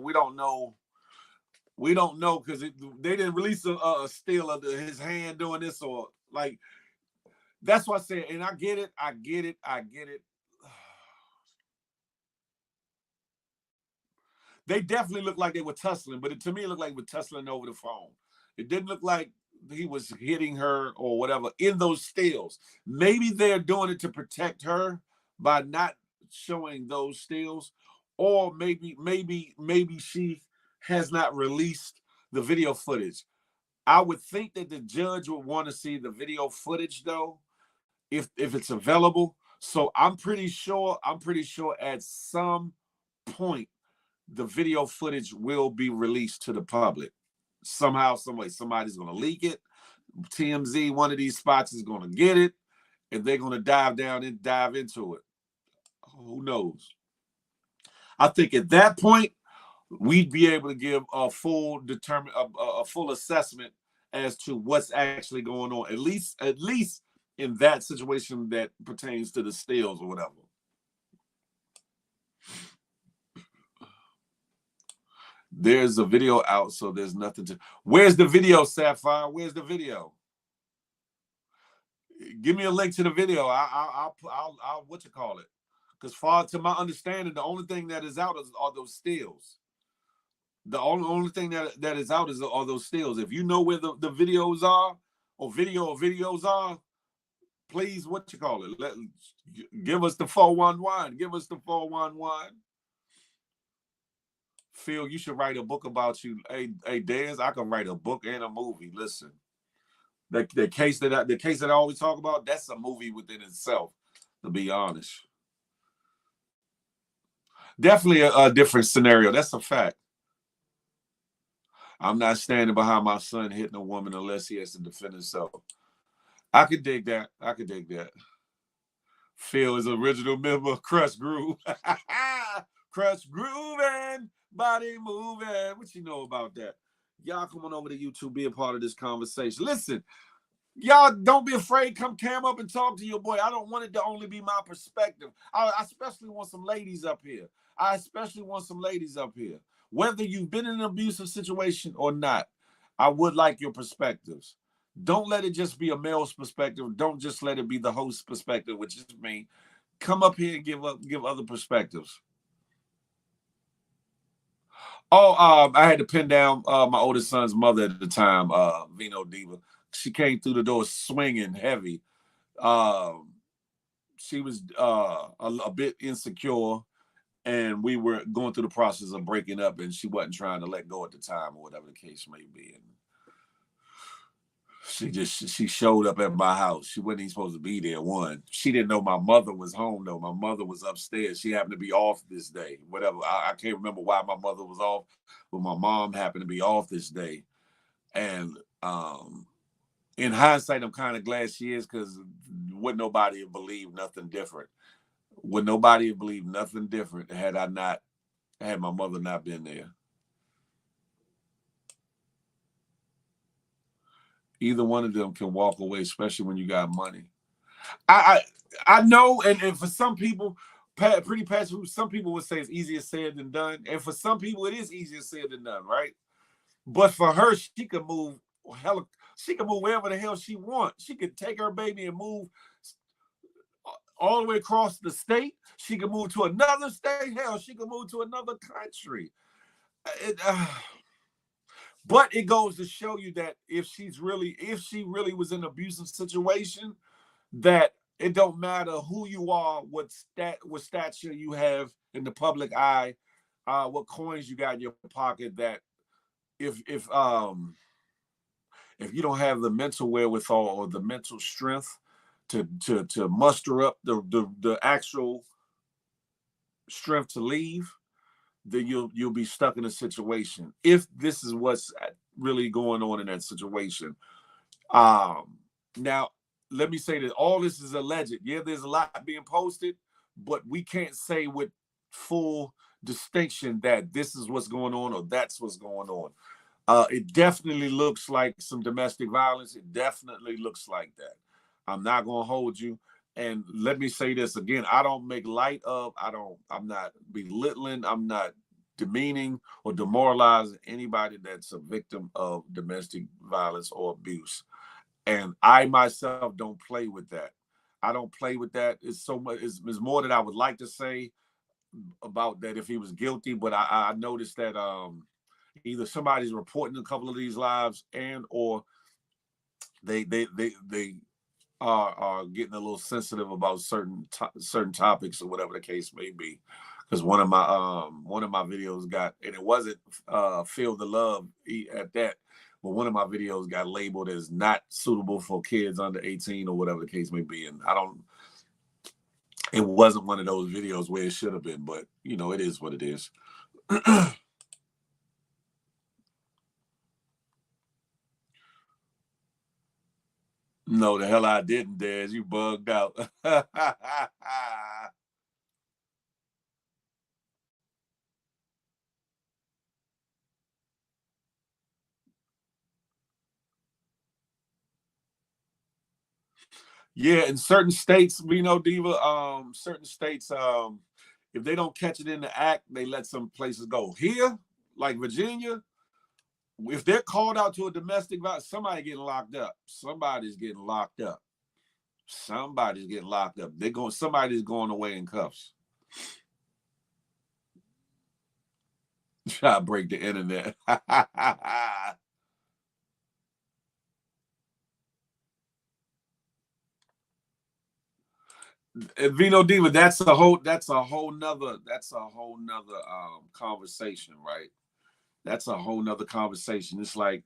because they didn't release a still of his hand doing this, or like, that's what I said. And I get it. They definitely looked like they were tussling, but to me, it looked like they were tussling over the phone. It didn't look like he was hitting her or whatever in those stills. Maybe they're doing it to protect her by not showing those stills, or maybe she has not released the video footage. I would think that the judge would want to see the video footage though, if it's available. So I'm pretty sure at some point the video footage will be released to the public. Somehow, some way, somebody's going to leak it. TMZ, one of these spots, is going to get it, and they're going to dive into it. Who knows? I think at that point, we'd be able to give a full assessment as to what's actually going on. At least in that situation that pertains to the stills or whatever. There's a video out, so there's nothing to. Where's the video, Sapphire? Where's the video? Give me a link to the video. I'll what you call it? Because far to my understanding, the only thing that is out are those stills. The only thing that is out are those stills. If you know where the videos are, or videos are, please, what you call it? Give us the 411. Give us the 411. Pheel, you should write a book about you. Hey, Dez, I can write a book and a movie. Listen, the case that I always talk about, that's a movie within itself, to be honest. Definitely a different scenario. That's a fact. I'm not standing behind my son hitting a woman unless he has to defend himself. I could dig that. Pheel is original member of Crush Groove. Crush Grooving, body moving. What you know about that? Y'all come on over to YouTube, be a part of this conversation. Listen, y'all don't be afraid. Come cam up and talk to your boy. I don't want it to only be my perspective. I especially want some ladies up here. Whether you've been in an abusive situation or not, I would like your perspectives. Don't let it just be a male's perspective. Don't just let it be the host's perspective, which is me. Come up here and give other perspectives. Oh, I had to pin down my oldest son's mother at the time, Vino Diva. She came through the door swinging heavy. She was a bit insecure, and we were going through the process of breaking up, and she wasn't trying to let go at the time, or whatever the case may be. And she showed up at my house. She wasn't even supposed to be there. One, she didn't know my mother was home though. My mother was upstairs. She happened to be off this day. Whatever. I can't remember why my mother was off, but my mom happened to be off this day. And in hindsight, I'm kind of glad she is, because wouldn't nobody have believed nothing different. Would nobody have believed nothing different had my mother not been there. Either one of them can walk away, especially when you got money. I know, and for some people, pretty passionate, some people would say it's easier said than done. And for some people, it is easier said than done, right? But for her, she could move wherever the hell she wants. She could take her baby and move all the way across the state. She could move to another state. Hell, she could move to another country. But it goes to show you that if she really was in an abusive situation, that it don't matter who you are, what stature you have in the public eye, what coins you got in your pocket, that if you don't have the mental wherewithal or the mental strength to muster up the actual strength to leave, then you'll be stuck in a situation. If this is what's really going on in that situation. Now, let me say that all this is alleged. Yeah, there's a lot being posted, but we can't say with full distinction that this is what's going on or that's what's going on. It definitely looks like some domestic violence. It definitely looks like that. I'm not going to hold you. And let me say this again, I don't make light of, I'm not belittling, I'm not demeaning or demoralizing anybody that's a victim of domestic violence or abuse. And I myself don't play with that. I don't play with that. It's so much, it's more than I would like to say about that if he was guilty, but I noticed that either somebody's reporting a couple of these lives and or they are getting a little sensitive about certain topics or whatever the case may be. Because one of my videos got, and it wasn't Feel the Love at that, but one of my videos got labeled as not suitable for kids under 18 or whatever the case may be. And it wasn't one of those videos where it should have been, but you know, it is what it is. No, the hell I didn't, Dez. You bugged out. Yeah, in certain states, we know, Diva, certain states, if they don't catch it in the act, they let some places go. Here, like Virginia, if they're called out to a domestic violence, somebody getting locked up. Somebody's getting locked up. Somebody's getting locked up. Somebody's going away in cuffs. Try to break the internet. Vino Diva, that's a whole nother conversation, right? That's a whole nother conversation. It's like,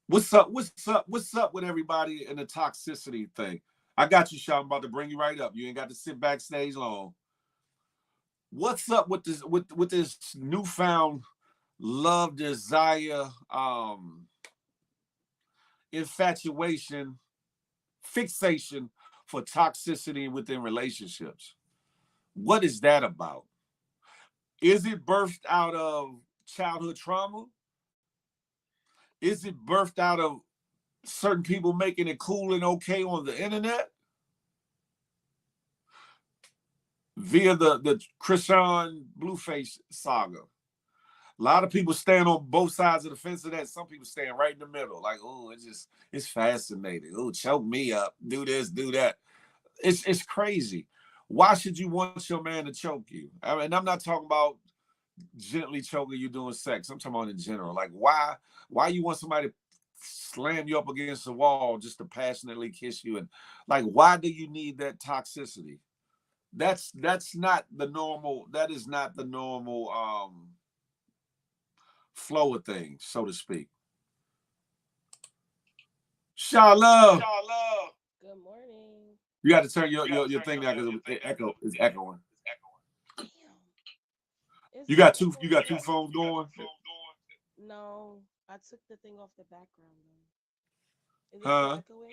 what's up with everybody in the toxicity thing? I got you, Sean. I'm about to bring you right up. You ain't got to sit backstage long. What's up with this newfound love, desire, infatuation, fixation for toxicity within relationships? What is that about? Is it birthed out of childhood trauma? Is it birthed out of certain people making it cool and okay on the internet via the Krishan Blueface saga? A lot of people stand on both sides of the fence of that. Some people stand right in the middle, like, oh, it's fascinating. Oh, choke me up, do this, do that. It's crazy. Why should you want your man to choke you? I mean, I'm not talking about gently choking you doing sex. I'm talking about in general. Like, why you want somebody to slam you up against the wall just to passionately kiss you? And like, why do you need that toxicity? That's not the normal. That is not the normal flow of things, so to speak. Shalom. Good morning. You got to turn your thing down because it's echoing. You got two phones going? No, I took the thing off the background. Is it echoing?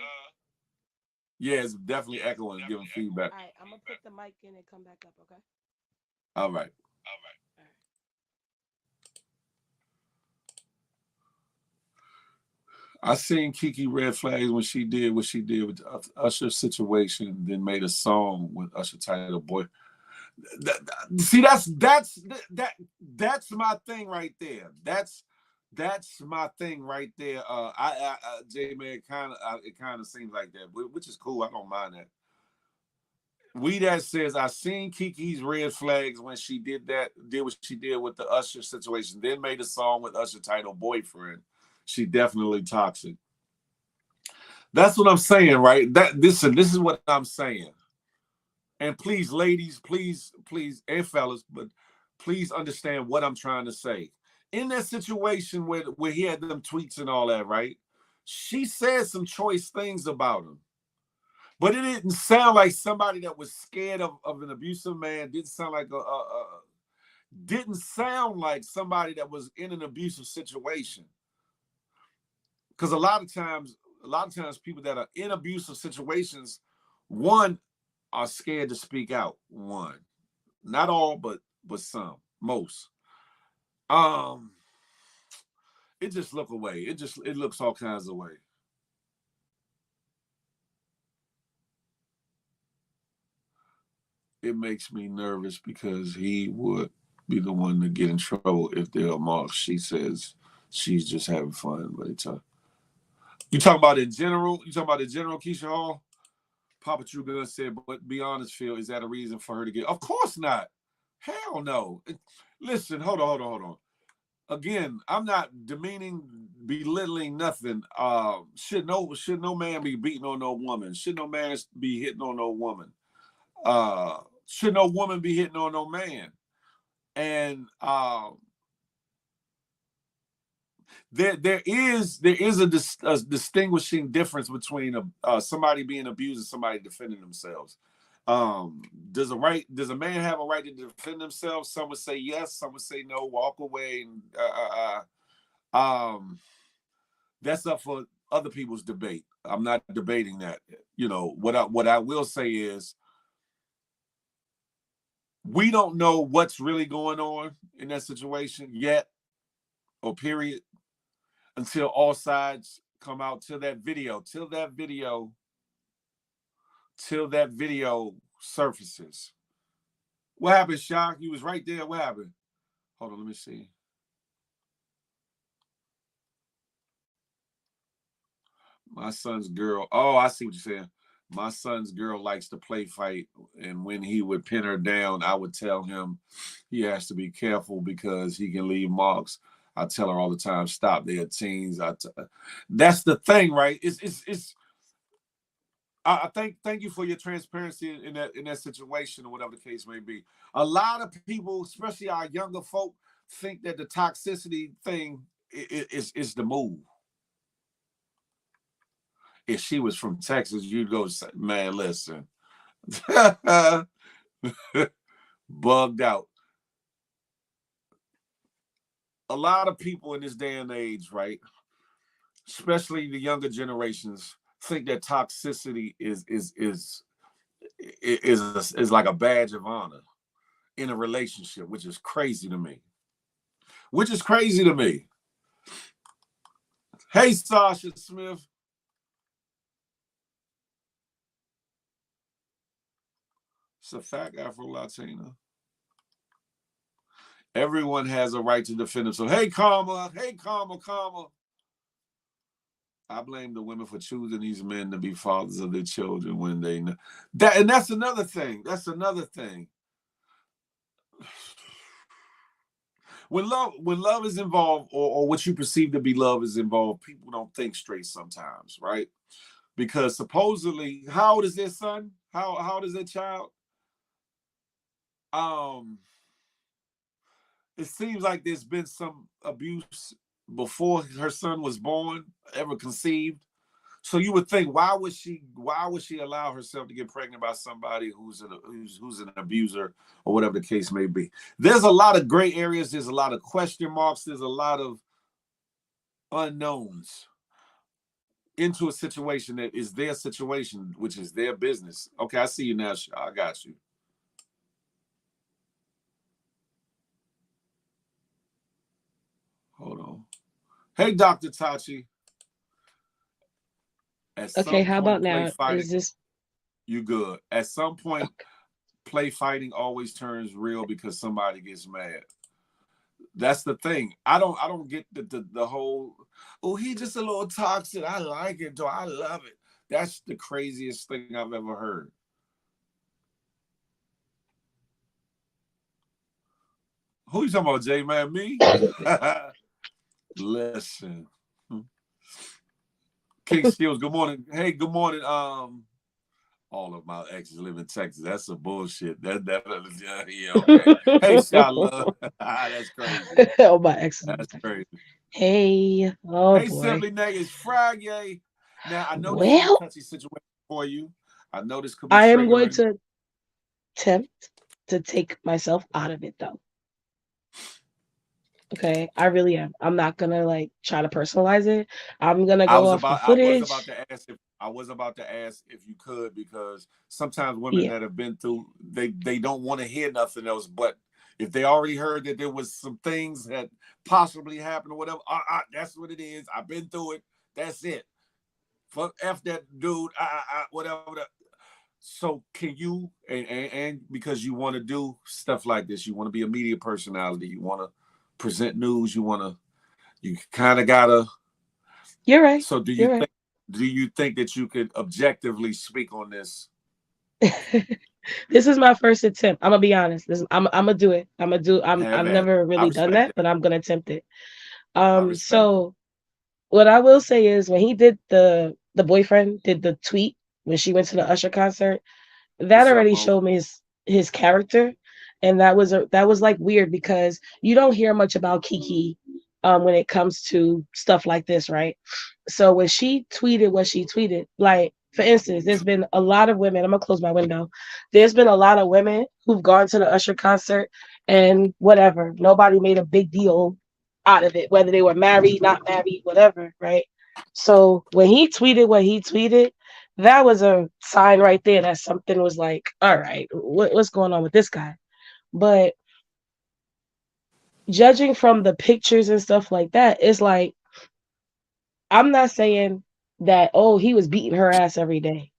Yeah, it's definitely echoing, giving feedback. All right, I'm gonna put the mic in and come back up, okay? All right. I seen KeKe red flags when she did what she did with the Usher situation, then made a song with Usher titled "Boy." See, that's my thing right there. That's my thing right there. J Man, it kind of seems like that, which is cool. I don't mind that. That says I seen KeKe's red flags when she did what she did with the Usher situation, then made a song with Usher titled "Boyfriend." She definitely toxic. That's what I'm saying, right? This is what I'm saying. And please, ladies, please, and fellas, but please understand what I'm trying to say. In that situation where he had them tweets and all that, right? She said some choice things about him. But it didn't sound like somebody that was scared of an abusive man. Didn't sound like somebody that was in an abusive situation. Because a lot of times people that are in abusive situations, one, are scared to speak out. One, not all, but some, most. It just look away. It looks all kinds of way. it makes me nervous because he would be the one to get in trouble if there are marks. She says she's just having fun, but it's you talking about in general? You talking about in general, Keisha Hall? Papa True Gun said, but be honest, Phil, is that a reason for her to get? Of course not. Hell no. Listen, hold on. Again, I'm not demeaning, belittling nothing. Should no man be beating on no woman? Should no man be hitting on no woman? Should no woman be hitting on no man? And there is a distinguishing difference between somebody being abused and somebody defending themselves. Does a man have a right to defend themselves? Some would say yes, some would say no, walk away. That's up for other people's debate. I'm not debating that. You know, what I will say is we don't know what's really going on in that situation yet, or period, until all sides come out, till that video surfaces. What happened, Shock? You was right there. What happened? Hold on, let me see. My son's girl. Oh, I see what you're saying. My son's girl likes to play fight, and when he would pin her down, I would tell him he has to be careful because he can leave marks. I tell her all the time, stop, they're teens. That's the thing, right? I thank you for your transparency in that situation, or whatever the case may be. A lot of people, especially our younger folk, think that the toxicity thing is the move. If she was from Texas, you'd go, man, listen, bugged out. A lot of people in this day and age, right, especially the younger generations, think that toxicity is like a badge of honor in a relationship, which is crazy to me. Hey, Sasha Smith. It's a fact, Afro-Latina. Everyone has a right to defend themselves. Hey, Karma. I blame the women for choosing these men to be fathers of their children when they know that. And that's another thing. When love is involved, or what you perceive to be love is involved, people don't think straight sometimes, right? Because supposedly, how old is their son? How old is their child? It seems like there's been some abuse before her son was born, ever conceived. So you would think, why would she allow herself to get pregnant by somebody who's an abuser, or whatever the case may be? There's a lot of gray areas. There's a lot of question marks. There's a lot of unknowns into a situation that is their situation, which is their business. Okay, I see you now, I got you. Hold on. Hey, Dr. Tachi. Okay, how about now? Is this you good? At some point, play fighting always turns real because somebody gets mad. That's the thing. I don't get the whole, oh, he just a little toxic. I like it, though. I love it. That's the craziest thing I've ever heard. Who you talking about, Jay, man? Me? Listen. King Skills, good morning. Hey, good morning. All of my exes live in Texas. That's some bullshit. Yeah, okay. Hey, Shala. That's crazy. Oh, my exes. That's crazy. Hey, oh hey, boy. Simply Nate, it's Friday. Now, I know this is a touchy situation for you. I know this could be I triggering. am going to attempt to take myself out of it, though. Okay, I really am. I'm not gonna try to personalize it. I'm gonna go off the footage. I was about to ask if you could, because sometimes women that have been through, they don't want to hear nothing else. But if they already heard that there was some things that possibly happened or whatever, that's what it is. I've been through it. That's it. Fuck F that dude. Whatever. So can you and because you want to do stuff like this, you want to be a media personality, you want to present news, you kind of gotta. You're right. So You're right. do you think that you could objectively speak on this? This is my first attempt. I'm gonna be honest. I'm gonna do it. Have I've at it. never I really done respect that, that. but I'm gonna attempt it. I respect it. So what I will say is when he did the boyfriend did the tweet when she went to the Usher concert, that What's up, already Mo? showed me his character, and that was like weird because you don't hear much about KeKe when it comes to stuff like this, right? So when she tweeted what she tweeted, like for instance, there's been a lot of women. I'm gonna close my window. There's been a lot of women who've gone to the Usher concert and whatever. Nobody made a big deal out of it, whether they were married, not married, whatever, right? So when he tweeted what he tweeted, that was a sign right there that something was like, all right, what's going on with this guy? But judging from the pictures and stuff like that, it's like, I'm not saying that, oh, he was beating her ass every day.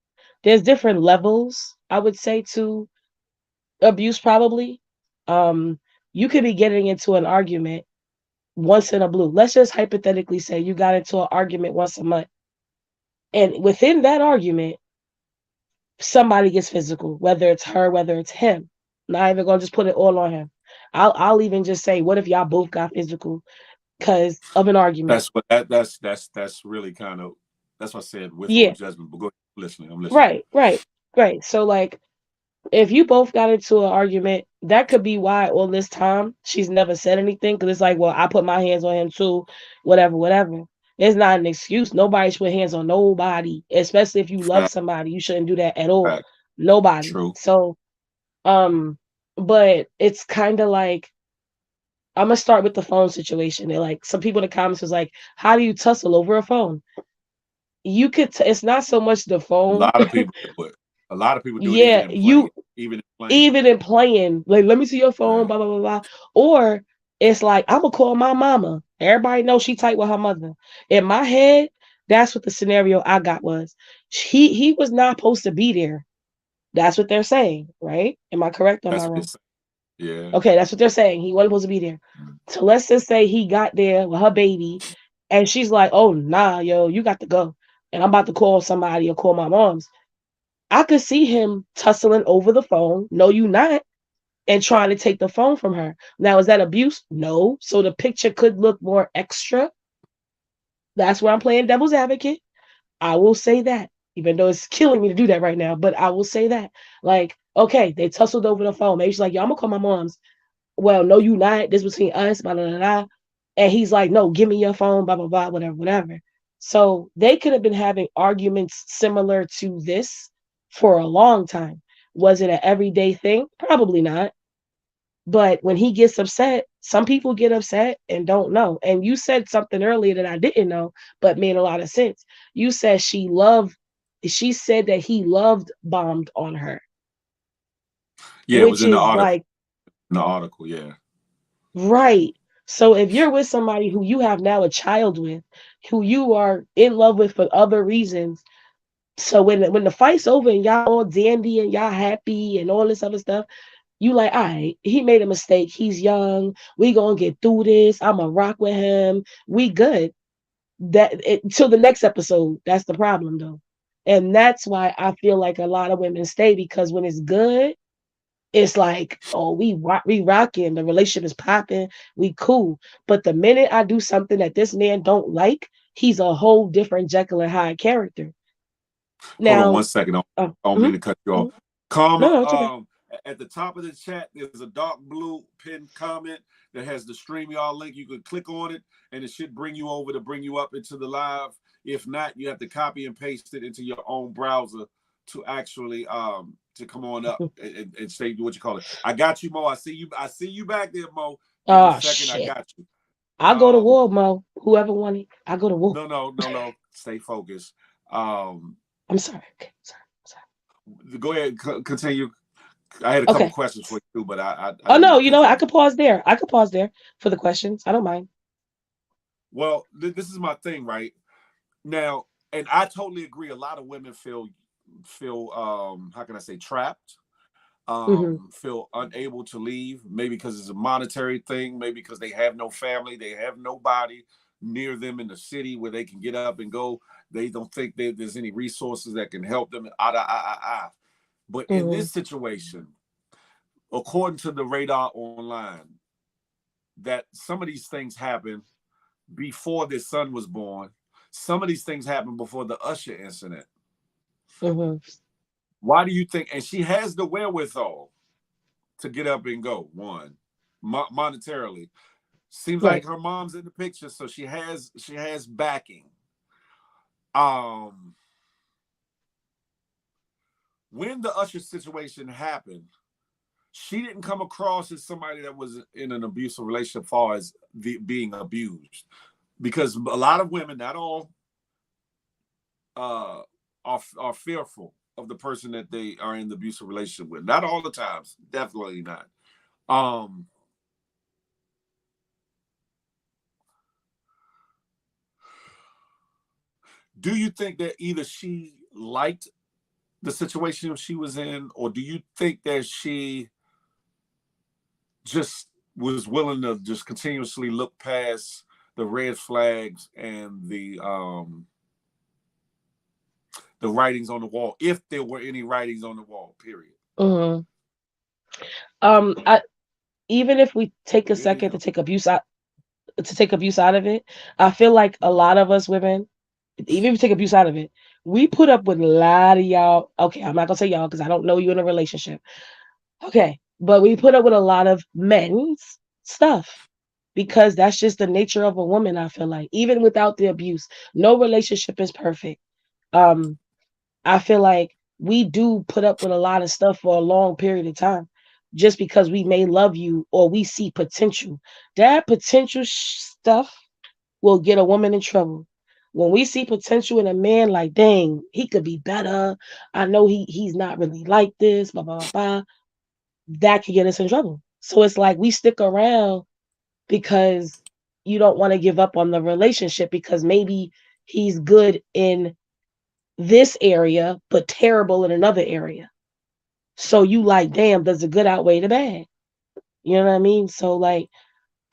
There's different levels, I would say, to abuse, probably. Um, you could be getting into an argument once in a blue. Let's just hypothetically say you got into an argument once a month. And within that argument, somebody gets physical, whether it's her, whether it's him. Not even gonna just put it all on him. I'll even just say, what if y'all both got physical because of an argument? That's what that's really kind of that's what I said withhold Yeah, judgment. But go ahead, I'm listening. right, right, right. So like if you both got into an argument, that could be why all this time she's never said anything. Because it's like, well, I put my hands on him too, whatever, whatever. It's not an excuse. Nobody should put hands on nobody, especially if you love Fact, somebody. You shouldn't do that at all. fact, Nobody. true. So, but it's kind of like I'm gonna start with the phone situation. And like some people in the comments was like, "How do you tussle over a phone?" You could. It's not so much the A phone. lot of people do it. A lot of people do it even Yeah, in playing. you Even in playing. even in playing, like, let me see your phone, Yeah. blah, blah, blah, blah. Or it's like, I'm gonna call my mama. Everybody knows she tight with her mother. In my head, that's what the scenario I got was. He was not supposed to be there. That's what they're saying, right? Am I correct or am I That's what wrong? it's yeah. Okay, that's what they're saying. He wasn't supposed to be there. Mm. So let's just say he got there with her baby, and she's like, "Oh nah, yo, you got to go." And I'm about to call somebody or call my mom's. I could see him tussling over the phone. No, you not, and trying to take the phone from her. Now, is that abuse? No. So the picture could look more extra. That's where I'm playing devil's advocate. I will say that, even though it's killing me to do that right now, but I will say that. Like, okay, they tussled over the phone. Maybe she's like, yo, I'm gonna call my mom's. Well, no, you not. This between us, blah, blah, blah, blah. And he's like, no, give me your phone, blah, blah, blah, whatever, whatever. So they could have been having arguments similar to this for a long time. Was it an everyday thing? Probably not. But when he gets upset, some people get upset and don't know. And you said something earlier that I didn't know, but made a lot of sense. You said she said that he loved bombed on her, Yeah, it was which in the is article. like, In the article, yeah. right. So if you're with somebody who you have now a child with, who you are in love with for other reasons, so when the fight's over and y'all all dandy and y'all happy and all this other stuff, you like, all right, he made a mistake. He's young. We gonna get through this. I'ma rock with him. We good. Till the next episode. That's the problem though. And that's why I feel like a lot of women stay because when it's good, it's like, oh, we rocking. The relationship is popping. We cool. But the minute I do something that this man don't like, he's a whole different Jekyll and Hyde character. Hold on one Now, second. I don't mean mhm, to cut you off. mhm. No, Karma, no, it's okay. at the top of the chat, there's a dark blue pinned comment that has the StreamYard link. You could click on it, and it should bring you over to bring you up into the live. If not, you have to copy and paste it into your own browser to actually to come on up and say what you call it. I got you, Mo. I see you. I see you back there, Mo. Give me a Oh second. I shit. got you. I'll go to war, Mo. Whoever won it, I go to war. No. Stay focused. I'm sorry. Okay, sorry. Go ahead. Continue. I had a couple Okay. questions for you, but I Oh didn't mean no, to you cut know you I off. could pause there. I could pause there for the questions. I don't mind. Well, this is my thing right now, and I totally agree. A lot of women feel feel how can I say trapped, Hmm. feel unable to leave, maybe because it's a monetary thing, maybe because they have no family, they have nobody near them in the city where they can get up and go. They don't think that there's any resources that can help them. But in Hmm. this situation, according to the radar online, that some of these things happen before their son was born. Some of these things happened before the Usher incident. Hmm. Why do you think? And she has the wherewithal to get up and go. One, monetarily, seems like Right. her mom's in the picture, so she has backing. Um, when the Usher situation happened, she didn't come across as somebody that was in an abusive relationship, as far as being abused, because a lot of women, not all, uh, are fearful of the person that they are in the abusive relationship with. Not all the times, definitely not. Um, do you think that either she liked the situation she was in, or do you think that she just was willing to just continuously look past the red flags and the writings on the wall, if there were any writings on the wall? Period. Hmm. I even if we take a Here they second come. to take abuse out of it, I feel like a lot of us women, even if we take abuse out of it, we put up with a lot of y'all. Okay, I'm not gonna say y'all because I don't know you in a relationship. Okay, but we put up with a lot of men's stuff because that's just the nature of a woman. I feel like even without the abuse, no relationship is perfect. Um, I feel like we do put up with a lot of stuff for a long period of time just because we may love you or we see potential. That potential stuff will get a woman in trouble. When we see potential in a man, like, dang, he could be better. I know he's not really like this, blah, blah, blah, blah. That could get us in trouble. So it's like we stick around because you don't want to give up on the relationship because maybe he's good in this area, but terrible in another area. So you like, damn, does the good outweigh the bad? You know what I mean? So like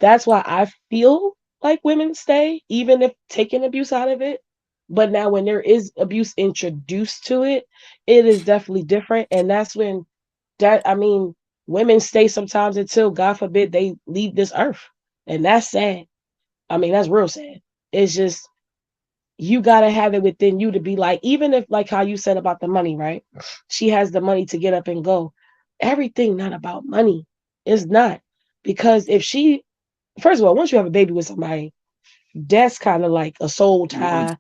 that's why I feel like women stay, even if taking abuse out of it. But now when there is abuse introduced to it, it is definitely different. And that's when women stay sometimes until God forbid they leave this earth. And that's sad. I mean, that's real sad. It's just you gotta have it within you to be like, even if like how you said about the money, right? She has the money to get up and go. Everything not about money. It's not. Because if she first of all, once you have a baby with somebody, that's kind of like a soul You want tie.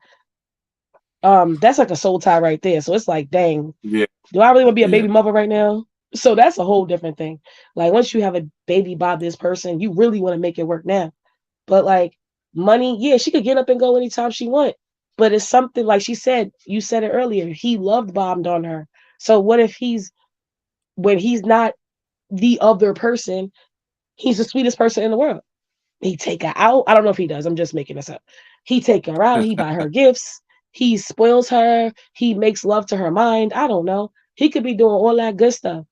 That's like a soul tie right there. So it's like, dang, to? Yeah, do I really want to be a yeah. baby mother right now? So that's a whole different thing. Like once you have a baby by this person, you really want to make it work now. But like money, yeah, she could get up and go anytime she want. But it's something like she said, you said it earlier, he loved bombed on her. So what if when he's not the other person, he's the sweetest person in the world. He take her out. I don't know if he does. I'm just making this up. He take her out. He buy her gifts. He spoils her. He makes love to her mind. I don't know. He could be doing all that good stuff.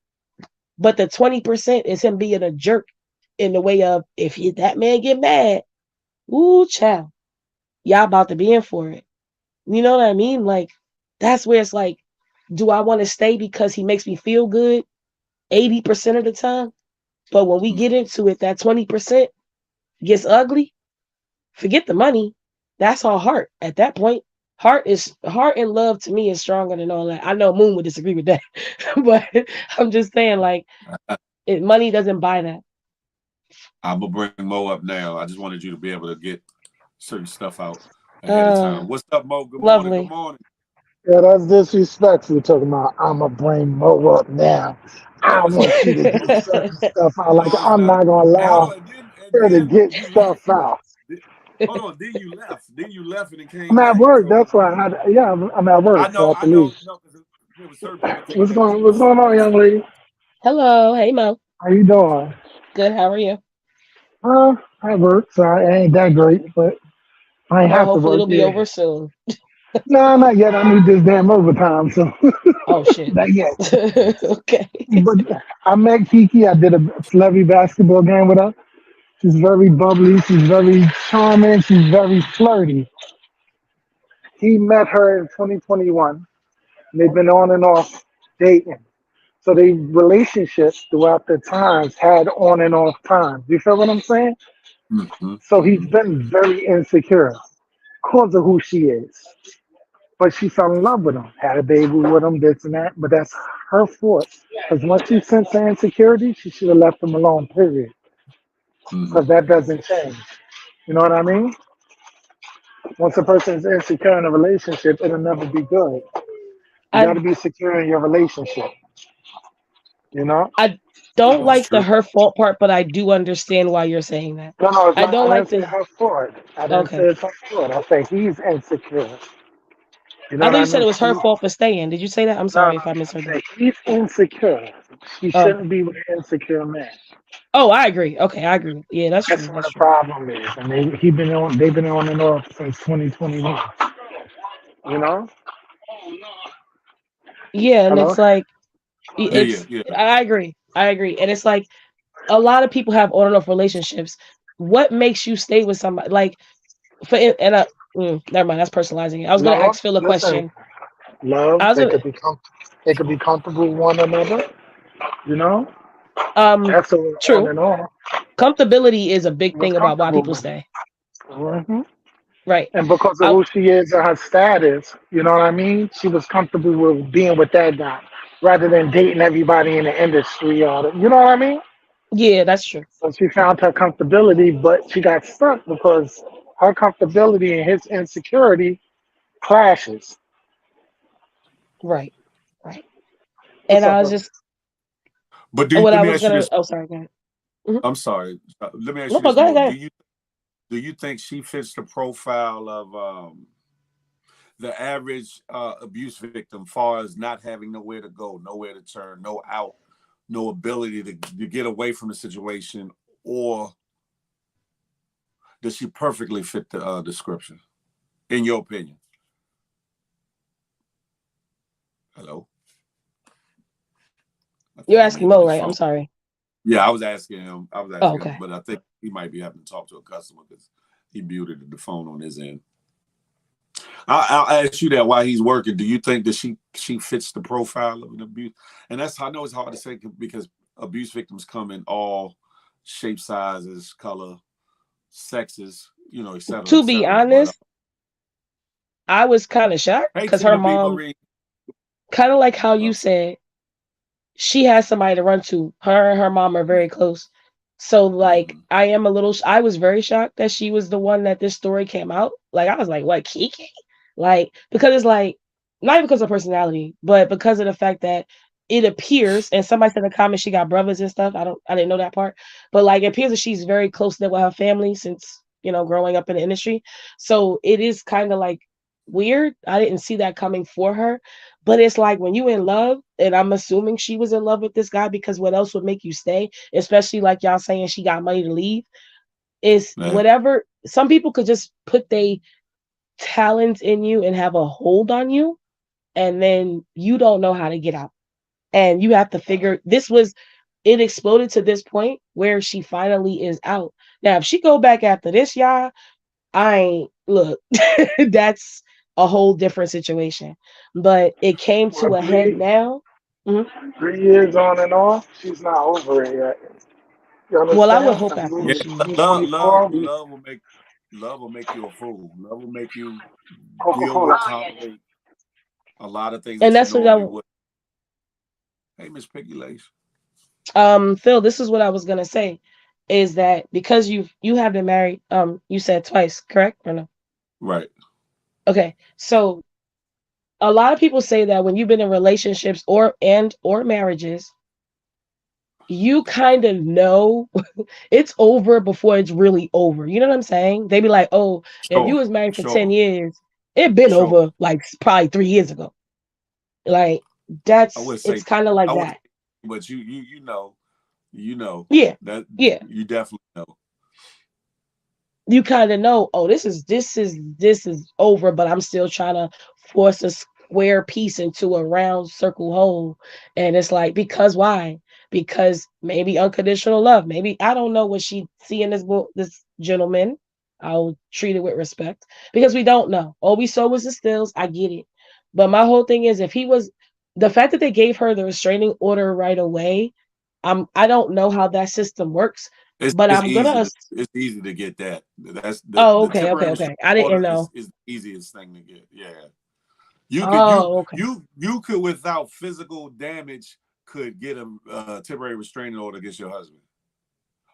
But the 20% is him being a jerk in the way of that man get mad, ooh, child, y'all about to be in for it. You know what I mean? Like, that's where it's like, do I want to stay because he makes me feel good 80% of the time? But when we get into it, that 20% gets ugly. Forget the money. That's all heart. At that point, heart and love to me is stronger than all that. I know Moon would disagree with that, but I'm just saying, like, money doesn't buy that. I'm gonna bring Mo up now. I just wanted you to be able to get certain stuff out ahead of time. Uh, What's up, Mo? Good morning. Good Lovely. morning. Yeah, that's disrespectful. Talking about I'ma bring Mo up now. No, I it's want not. you to get certain stuff out. Like No, it's I'm not. not gonna And hold allow on, and her to then get you left. stuff out. Hold on, then you left. Then you left and then came I'm at back. work. So That's why I had. Yeah, I'm at work, so I have to I know. leave. No, because there were certain people came back to What's listen. going on, young lady? Hello, hey Mo. How you doing? Good, how are you? At work, so I ain't that great, but I ain't Well, have to hopefully work. it'll be Yeah, over soon. No, not yet. I need this damn overtime, so Oh shit. not yet. Okay. But I met KeKe. I did a celebrity basketball game with her. She's very bubbly. She's very charming. She's very flirty. He met her in 2021. And they've been on and off dating. So they relationships throughout the times had on and off times. You feel what I'm saying? Mm-hmm. So he's Mm-hmm. been very insecure because of who she is. But she fell in love with him, had a baby with him, this and that. But that's her fault. Because once she sensed her insecurity, she should have left him alone, period. Mm-hmm. Because that doesn't change. You know what I mean? Once a person is insecure in a relationship, it'll never be good. You got I to be secure in your relationship. You know? I don't That's like the true. her fault part, but I do understand why you're saying that. No, no, it's I not. don't I like didn't say the her fault. I didn't say okay. it's her fault. I say he's insecure. You know I what thought I you said mean? it was her fault for staying. Did you say that? I'm No, sorry no, if I I misheard that. say he's insecure. She Oh. shouldn't be with an insecure man. Oh, I agree. Okay, I agree. Yeah, that's That's true. what That's the true. problem is. And they've been on and off since 2021. You know? Yeah, and Hello? it's like Yeah, yeah, it's yeah. I agree. I agree. And it's like a lot of people have on and off relationships. What makes you stay with somebody? Like never mind. That's personalizing it. I was gonna Love, ask Phil a listen, question. love, I was gonna they could be comfortable with one another, you know? um That's all on true. and on. Comfortability is a She big was thing about why comfortable people with it. stay. Right. And because of I, who she is and her status, you know what I mean? She was comfortable with being with that guy rather than dating everybody in the industry. You know what I mean? yeah, that's true. So she found her comfortability, but she got stuck because her comfortability and his insecurity clashes. Right. Right. What's And up, I was brother? just But what let I me was ask you gonna this. oh sorry, go ahead. Mhm. I'm sorry. Let me ask No, you this, go ahead, Mo. go ahead. Do you think she fits the profile of the average abuse victim, far as not having nowhere to go, nowhere to turn, no out, no ability to get away from the situation, or does she perfectly fit the description, in your opinion? Hello? I You're think he asking muted Mo, his right? I'm phone. sorry. Yeah, I was asking him. Oh, okay. But I think he might be having to talk to a customer because he muted the phone on his end. I'll ask you that while he's working. Do you think that she fits the profile of an abuse? And I know it's hard to say because abuse victims come in all shapes, sizes, color, sexes, et cetera, et To be cetera. But honest, I was kind of shocked hey, because her Tina B. mom, Marie. kind of like how you Uh, said, she has somebody to run to. Her and her mom are very close. So like mm-hmm. I was very shocked that she was the one that this story came out. Like I was like, what, KeKe? Like, because it's like not even because of personality, but because of the fact that it appears, and somebody said in the comments she got brothers and stuff. I didn't know that part. But like it appears that she's very close knit with her family since, growing up in the industry. So it is kind of like weird. I didn't see that coming for her. But it's like when you in love, and I'm assuming she was in love with this guy because what else would make you stay? Especially like y'all saying she got money to leave. Is Yeah. whatever some people could just put their talents in you and have a hold on you, and then you don't know how to get out. And you have to figure it exploded to this point where she finally is out. Now, if she go back after this, y'all, I ain't look, that's a whole different situation. But it came to Well, a head now. Mhm. 3 years on and off, she's not over it yet. You Well, I would understand? hope And after Yeah, this we she is. 24, love will make you a fool. Love will make you Coca deal Cola. with, tolerate a lot of things And that you that's what normally would. Hey, Miss Piggy Lace. Phil, this is what I was gonna say, is that because you have been married, you said twice, correct or no? Right. Okay, so a lot of people say that when you've been in relationships or marriages, you kind of know it's over before it's really over. You know what I'm saying? They be like, oh, if you Sure. was married for 10 Sure. years, it been Sure. over like probably 3 years ago. Like I would it's say kind of like I would, that. but you know Yeah, that yeah. you definitely know. you kind of know, oh, this is over, but I'm still trying to force a square piece into a round circle hole. And it's like, because why? Because maybe unconditional love. Maybe I don't know what she see in this book, this gentleman. I'll treat it with respect because we don't know. All we saw was the stills. I get it. But my whole thing is if he was the fact that they gave her the restraining order right away, I don't know how that system works, It's but it's I'm easy gonna to it's easy to get that. That's Oh, the okay, okay, temporary okay. restraining I didn't order know. is the easiest thing to get. Yeah. You could Oh, okay. you could without physical damage could get a temporary restraining order against your husband.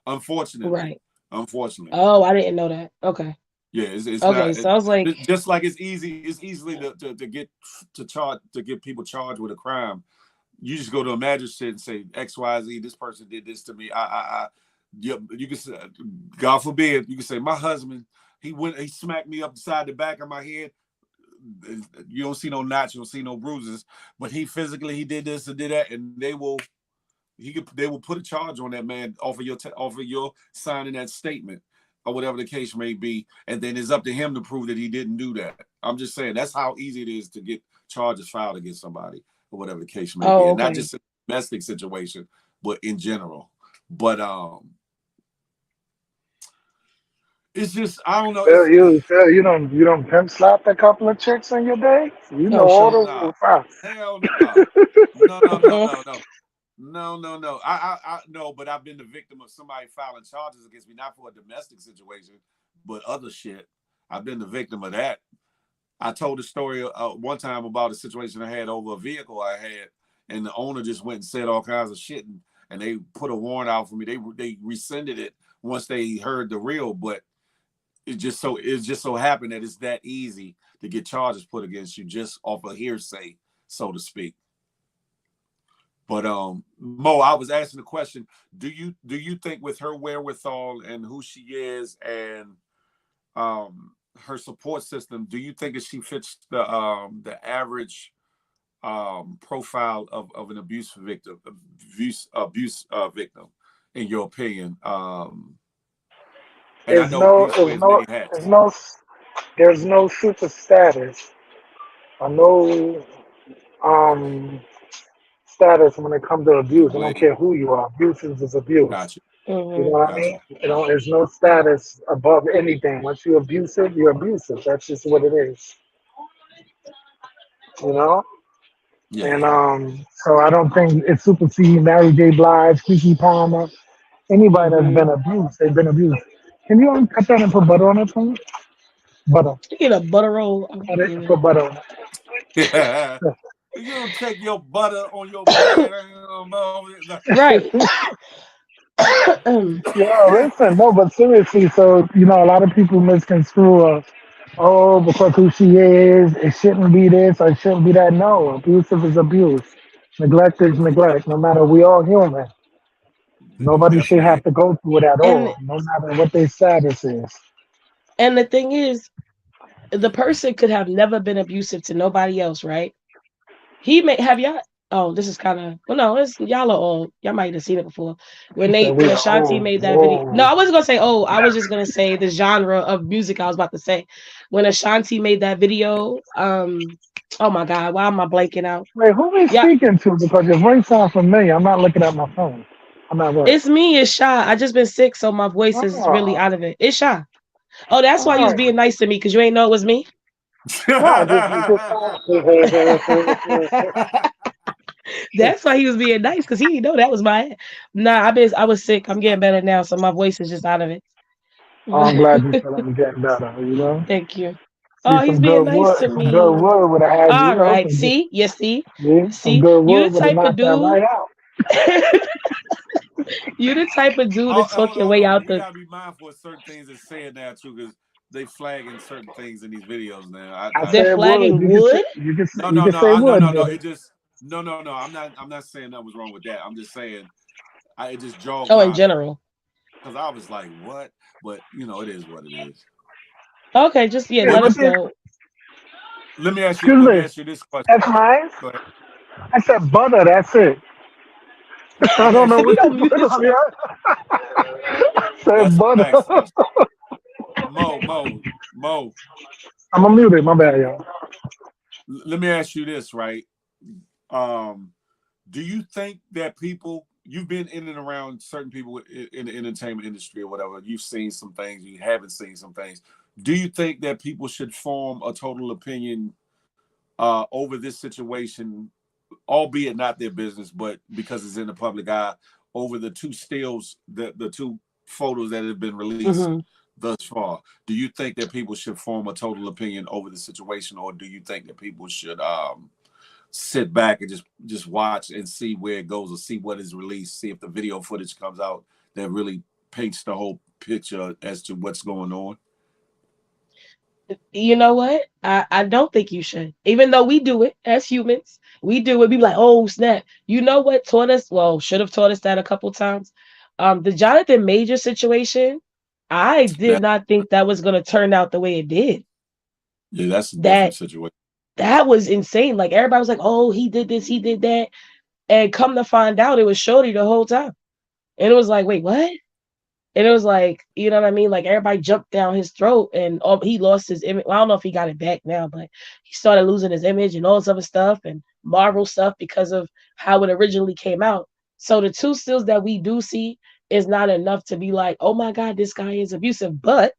Unfortunately, Right. unfortunately, Oh, I didn't know that. Okay. yeah, it's Okay. not So I was like, just like it's easily to get to charge to get people charged with a crime. You just go to a magistrate and say XYZ. This person did this to me. You can say, God forbid, you can say my husband. He smacked me upside the back of my head. You don't see no knots, you don't see no bruises, but he did this and did that, and they will put a charge on that man off of your signing that statement or whatever the case may be, and then it's up to him to prove that he didn't do that. I'm just saying that's how easy it is to get charges filed against somebody or whatever the case may be, oh, and not okay. just a domestic situation, but in general. But it's just I don't know. It's You don't pimp slap a couple of chicks in your day. You know Oh all shit. nah, the facts. hell no, no. No. I no, but I've been the victim of somebody filing charges against me, not for a domestic situation, but other shit. I've been the victim of that. I told a story one time about a situation I had over a vehicle I had, and the owner just went and said all kinds of shit, and they put a warrant out for me. They rescinded it once they heard the real, but it just so happened that it's that easy to get charges put against you just off of hearsay, so to speak. But Mo, I was asking the question: do you think with her wherewithal and who she is and her support system, do you think that she fits the average profile of an abuse victim, in your opinion? And I There's know no, abuse there's wears no, many hats. there's no, there's no super status or no status when it comes to abuse. I don't Wait, care who you are. Abuse is abuse. got you, You know Mm-hmm. what I got mean? you. There's no status above anything. Once you're abusive, you're abusive. That's just what it is. You know? Yeah, And so I don't think it supersedes Mary J. Blige, Keke Palmer, anybody that's Mm-hmm. been abused, they've been abused. Can you cut that and put butter on it for me? Butter. You get a butter roll. I'm Cut it and screaming. put butter on yeah. You don't take your butter on your bread. Right. it. Yeah, listen, no, but seriously, so a lot of people misconstrue because who she is, it shouldn't be this or it shouldn't be that. No, abusive is abuse. Neglect is neglect. No matter, we all human. Nobody should have Definitely. to go through it at and all, no matter what their status is. and the thing is, the person could have never been abusive to nobody else, right? He may have y'all. Oh, this is kind of well, no, it's y'all are all y'all might have seen it before. She said When we are Ashanti old. made that video. No, Whoa. I wasn't gonna say oh, I was just gonna say the genre of music I was about to say. When Ashanti made that video, oh my god, why am I blanking out? Wait, who we Yeah, speaking to? Because your voice sounds familiar. I'm not looking at my phone. I'm at work. it's me, it's Shy. I just been sick, so my voice is really Oh, out of it. It's Shy. Oh, that's why you was oh, being nice to me because you ain't know it was me. no, just That's why he was being nice because he didn't know that was my. Nah, I was sick. I'm getting better now, so my voice is just out of it. I'm glad you feel I'm getting better. Thank you. See, Oh, he's being nice to some good me. wood would have had All right. See, you see, some see, good wood would have knocked that right out. you the type of dude to Oh, talk your hold way on. out We the gotta be mindful of certain things that's saying now too, because they flagging certain things in these videos now. I they're said wood. flagging wood. You can say wood, No. but It just no. I'm not saying that was wrong with that. I'm just saying it just jogged Oh, in my general. because I was like, what? But it is what it is. Okay, just yeah, yeah, let What? but us know. excuse Let me me. ask you this question. That's mine. Go ahead. I said butter. That's it. I Let me don't ask know you If you what this. you don't mute put this, on here. I said That's a butter. fact. Mo. I'm unmuted. My bad, y'all. Let me ask you this, right? Do you think that people, you've been in and around certain people in the entertainment industry or whatever, you've seen some things, you haven't seen some things. Do you think that people should form a total opinion over this situation, albeit not their business, but because it's in the public eye, over the two stills, the two photos that have been released thus far? Do you think that people should form a total opinion over the situation, or do you think that people should sit back and just watch and see where it goes, or see what is released, see if the video footage comes out that really paints the whole picture as to what's going on? You know what? I don't think you should. Even though we do it as humans, we do it. We be like, oh snap. You know what taught us? Well, should have taught us that a couple times. The Jonathan Major situation, I did That not think that was gonna turn out the way it did. Yeah, that's a different That situation. that was insane. Like everybody was like, oh, he did this, he did that. And come to find out it was Shorty the whole time. And it was like, wait, what? And it was like, you know what I mean? Like everybody jumped down his throat and he lost his image. Well, I don't know if he got it back now, but he started losing his image and all this other stuff and Marvel stuff because of how it originally came out. So the two stills that we do see is not enough to be like, oh my God, this guy is abusive. But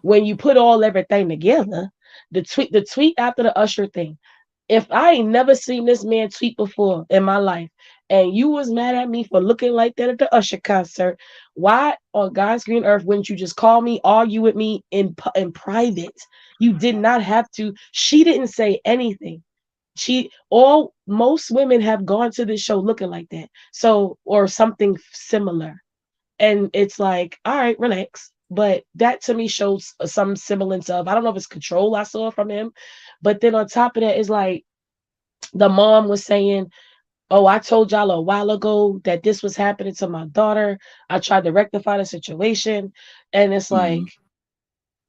when you put everything together, the tweet after the Usher thing, if I ain't never seen this man tweet before in my life, and you was mad at me for looking like that at the Usher concert, why on God's green earth wouldn't you just call me, argue with me in private? You did not have to. She didn't say anything. Most women have gone to this show looking like that, so or something similar, and it's like, all right, relax. But that to me shows some semblance of, I don't know if it's control I saw from him, but then on top of that is like the mom was saying, oh, I told y'all a while ago that this was happening to my daughter. I tried to rectify the situation. And it's like,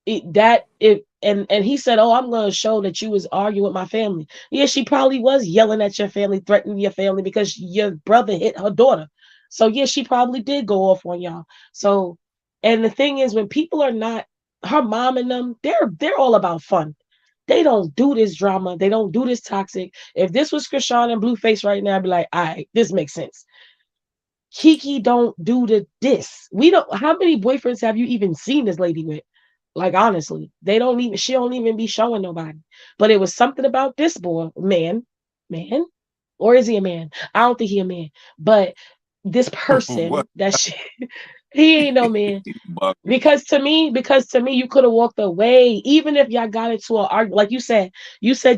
and he said, oh, I'm going to show that you was arguing with my family. Yeah, she probably was yelling at your family, threatening your family because your brother hit her daughter. So yeah, she probably did go off on y'all. So, and the thing is, when people are not, her mom and them, they're all about fun. They don't do this drama. They don't do this toxic. If this was Krishan and Blueface right now, I'd be like, all right, this makes sense. KeKe don't do this. We don't. How many boyfriends have you even seen this lady with? Like honestly, she don't even be showing nobody. But it was something about this boy, man, or is he a man? I don't think he a man. But this What? person he ain't no man. Because to me, you could have walked away, even if y'all got into an argument. Like you said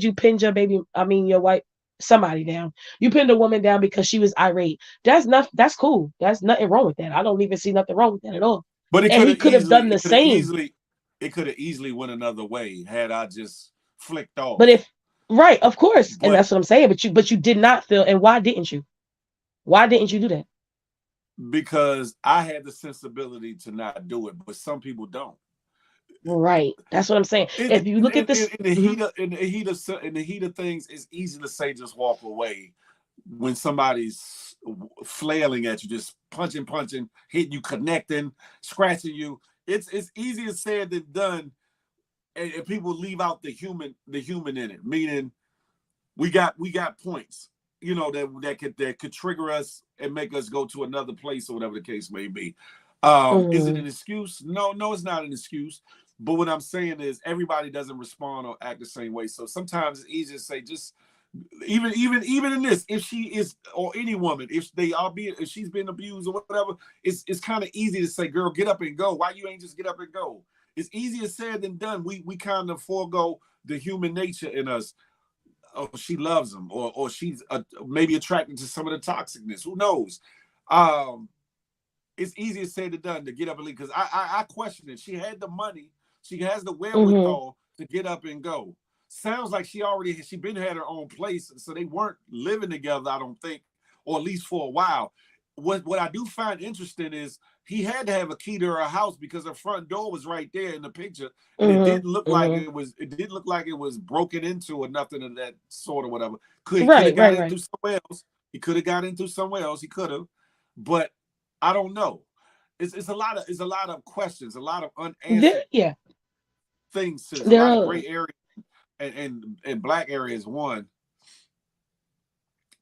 you pinned your baby, I mean your wife, somebody down. You pinned a woman down because she was irate. That's cool. That's nothing wrong with that. I don't even see nothing wrong with that at all. But And he could have done the same. it could have easily went another way had I just flicked But off. if right, of course, and But that's what I'm saying. But you did not feel. And why didn't you? Why didn't you do that? because I had the sensibility to not do it, but some people don't. Right. That's what I'm saying. If you look at this, In the heat of things, it's easy to say just walk away when somebody's flailing at you, just punching, hitting you, connecting, scratching you. It's easier said than done, and people leave out the human in it. Meaning, we got points, that could trigger us and make us go to another place or whatever the case may be. Is it an excuse? No, it's not an excuse. But what I'm saying is everybody doesn't respond or act the same way. So sometimes it's easy to say, just even in this, if she is, or any woman, if she's been abused or whatever, it's kind of easy to say, girl, get up and go. Why you ain't just get up and go? It's easier said than done. We kind of forego the human nature in us. Oh, she loves him, or she's maybe attracted to some of the toxicness. Who knows? It's easier said than done to get up and leave, because I question it. She had the money. She has the wherewithal to get up and go. Sounds like she been had her own place, so they weren't living together, I don't think, or at least for a while. What I do find interesting is he had to have a key to her house because her front door was right there in the picture, and it didn't look like it was. It didn't look like it was broken into or nothing of that sort or whatever. He could have got into somewhere else. He could have, but I don't know. it's a lot of questions, a lot of There, unanswered yeah, things. There's a there lot of are gray areas, and black area is one.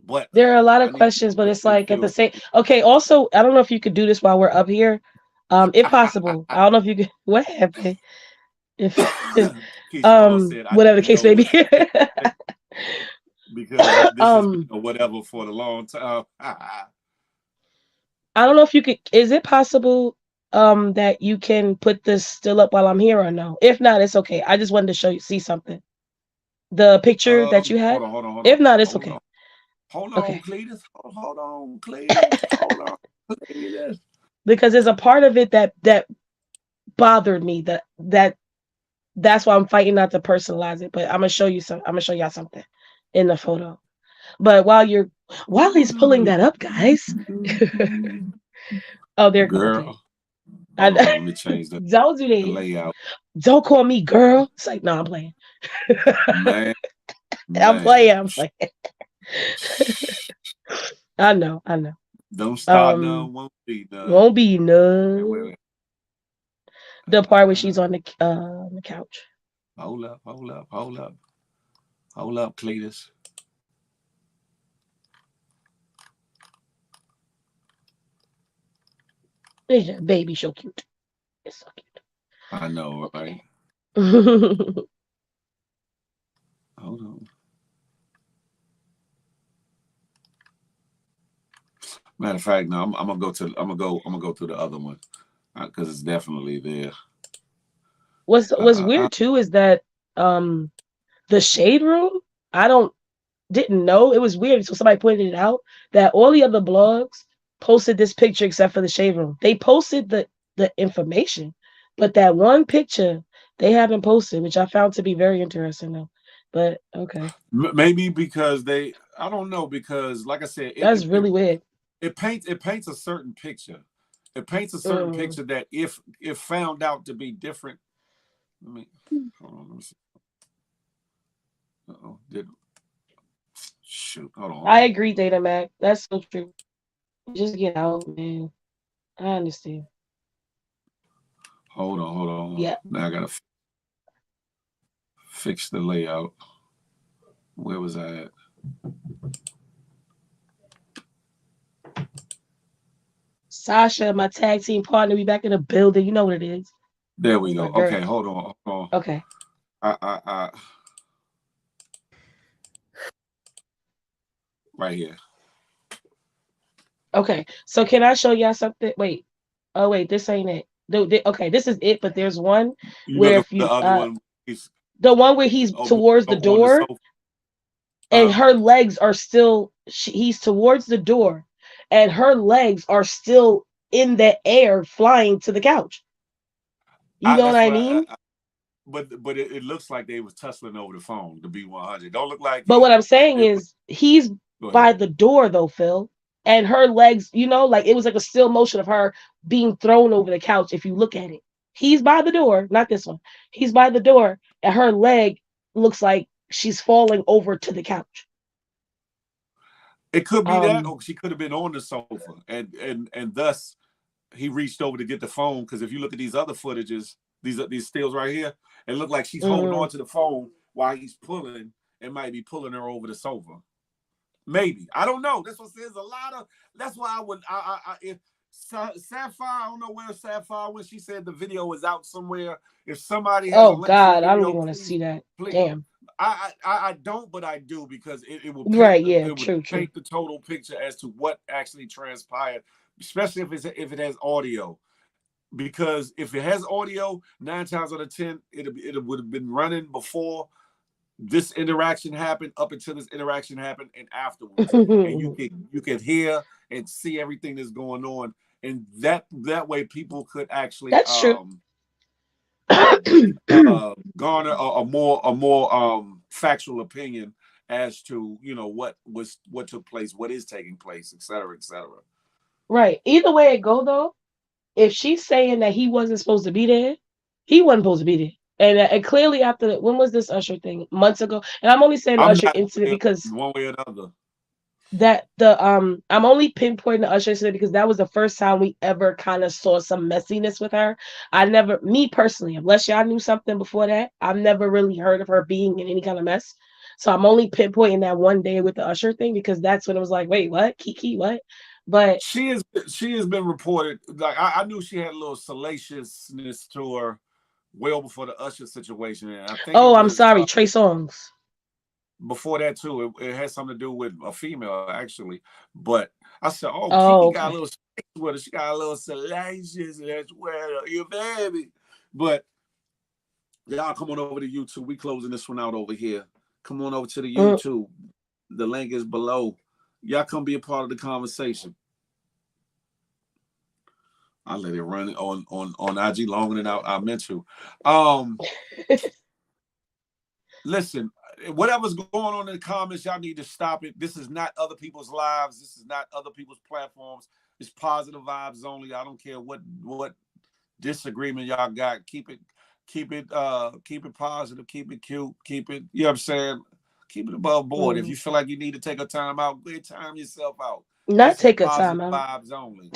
But there are a lot I of need questions, but it's to like at the feel. same. Okay, also, I don't know if you could do this while we're up here. If possible, I don't know if you could. What happened? If Keisha almost said, "I whatever the didn't case know may be. what you said," because this has been um, a whatever for a long time. I don't know if you could. Is it possible that you can put this still up while I'm here or no? If not, it's okay. I just wanted to show you see something. The picture that you had. If not, it's okay. Hold on, Okay. Cletus. Hold on, Cletus. Hold on, Cletus. Because there's a part of it that bothered me that's why I'm fighting not to personalize it. But I'm gonna show y'all something in the photo. But while he's pulling that up, guys. Oh, there. Okay. Girl, hold on. I, Let me change don't do the that. layout. Don't call me girl. It's like, no, I'm playing. Man, I'm man. playing. I'm playing. I know. I know. Don't start none, Won't be wait, wait, none. wait. The part where she's on the couch. Hold up, hold up, Cletus. Baby, so cute. It's so I know, right? cute. Hold on. Matter of fact, no, I'm gonna go to the other one because it's definitely there. What's weird too is that the shade room. I didn't know it was weird until somebody pointed it out that all the other blogs posted this picture except for the shade room. They posted the information, but that one picture they haven't posted, which I found to be very interesting though. But okay, Maybe because I don't know, because like I said, that's really weird. it paints a certain picture. It paints a certain Mm. picture that if found out to be different. Let me hold on. Let me see. Uh-oh. Shoot. Hold I on. agree, Data Mac. That's so true. Just get out, man. I understand. Hold on. Yeah. Now I gotta fix the layout. Where was I at? Sasha, my tag team partner, we back in the building. You know what it is. There we That's go. my girl. Okay, hold on. Okay. Right here. Okay. So can I show y'all something? Wait. Oh wait, this ain't it. Okay, this is it, but there's one You where looking if for the you other one? the one where he's towards the On the door sofa. and her legs are still he's towards the door and her legs are still in the air flying to the couch. You know what That's I what mean? but it looks like they was tussling over the phone. To be 100, don't look like But what I'm saying it was. is he's Go ahead. by the door though, Phil. And her legs, like it was like a still motion of her being thrown over the couch if you look at it. He's by the door, not this one. He's by the door, and her leg looks like she's falling over to the couch. It could be that, or she could have been on the sofa, and thus he reached over to get the phone. Because if you look at these other footages, these stills right here, it looked like she's holding on to the phone while he's pulling. It might be pulling her over the sofa. Maybe, I don't know. That's what says a lot of. That's why I would. If Sapphire, I don't know where Sapphire when she said the video was out somewhere. If somebody has a link to the God, video, I don't even want to see that. Please. Damn. I don't, but I do, because it will paint, Right, yeah, it would paint the total picture as to what actually transpired, especially if it has audio. Because if it has audio, 9 times out of 10, it would have been running before this interaction happened, up until this interaction happened, and afterwards, and you can hear and see everything that's going on, and that way people could actually That's true. garner a more factual opinion as to what took place, what is taking place, et cetera, et cetera. Right. Either way it go though, if she's saying that he wasn't supposed to be there, he wasn't supposed to be there. And clearly when was this Usher thing? Months ago. And I'm only saying the I'm Usher not incident because one way or the other. that the I'm only pinpointing the Usher incident because that was the first time we ever kind of saw some messiness with her. I never, me personally, unless y'all knew something before that, I've never really heard of her being in any kind of mess. So I'm only pinpointing that one day with the Usher thing because that's when it was like, wait, what? KeKe, what? But She has been reported, like I knew she had a little salaciousness to her well before the Usher situation, and I think it oh, I'm was sorry, Trey Songz. before that too. It had something to do with a female actually, but I said, "Oh, Oh, KeKe got a okay. little space with her. She got a little salacious, and that's where you baby." But y'all come on over to YouTube. We closing this one out over here. Come on over to the Mm, YouTube. The link is below. Y'all come be a part of the conversation. I let it run on IG longer than I meant to. Um, Listen, whatever's going on in the comments, y'all need to stop it. This is not other people's lives. This is not other people's platforms. It's positive vibes only. I don't care what disagreement y'all got. Keep it positive, keep it cute, keep it, you know what I'm saying? Keep it above board. If mm. you feel like you need to take a time out, go ahead, time yourself out. Not This is take a positive time out. vibes only.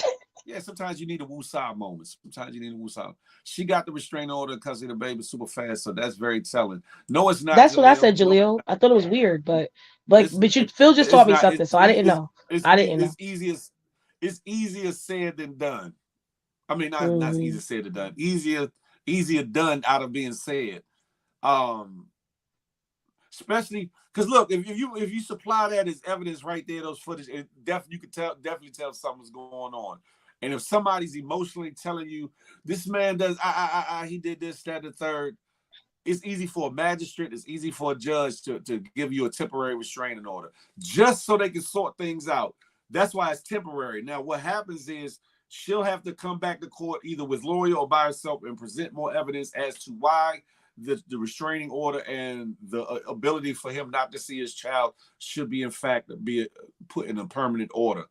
Yeah, sometimes you need a woosah moment. Sometimes you need a woosah. She got the restraining order because of the baby super fast, so that's very telling. No, it's not, That's what I said, Jaleel. No, Jaleel. I thought it was weird, but like, it's but you Phil just it's taught me not. something, so I didn't know. I didn't know. It's easier said than done. I mean, not Hmm. easier said than done. Easier done out of being said. Um, Especially because look, if you supply that as evidence right there, those footage, you could definitely tell something's going on. And if somebody's emotionally telling you this man does, he did this, that, and the third, it's easy for a magistrate, it's easy for a judge to give you a temporary restraining order just so they can sort things out. That's why it's temporary. Now, what happens is she'll have to come back to court either with lawyer or by herself and present more evidence as to why the restraining order and the ability for him not to see his child should be in fact be put in a permanent order.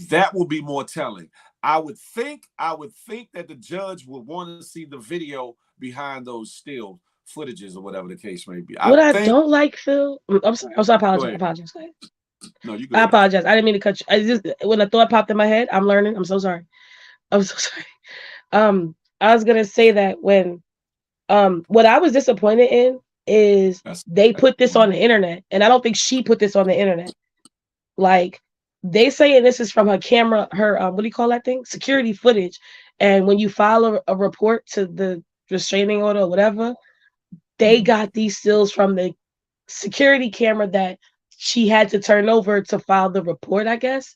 That will be more telling. I would think that the judge would want to see the video behind those still footages or whatever the case may be. I What I think. don't like, Phil. I'm sorry. I'm sorry. Go Apologize. ahead. Apologize. Go ahead. No, you I good. apologize. I didn't mean to cut you. I just when a thought popped in my head, I'm learning. I'm so sorry. I'm so sorry. I was gonna say that when what I was disappointed in is That's they put this on mm, the internet, and I don't think she put this on the internet. Like they saying this is from her camera, her what do you call that thing? Security footage. And when you file a report to the restraining order or whatever, they mm. got these stills from the security camera that she had to turn over to file the report, I guess.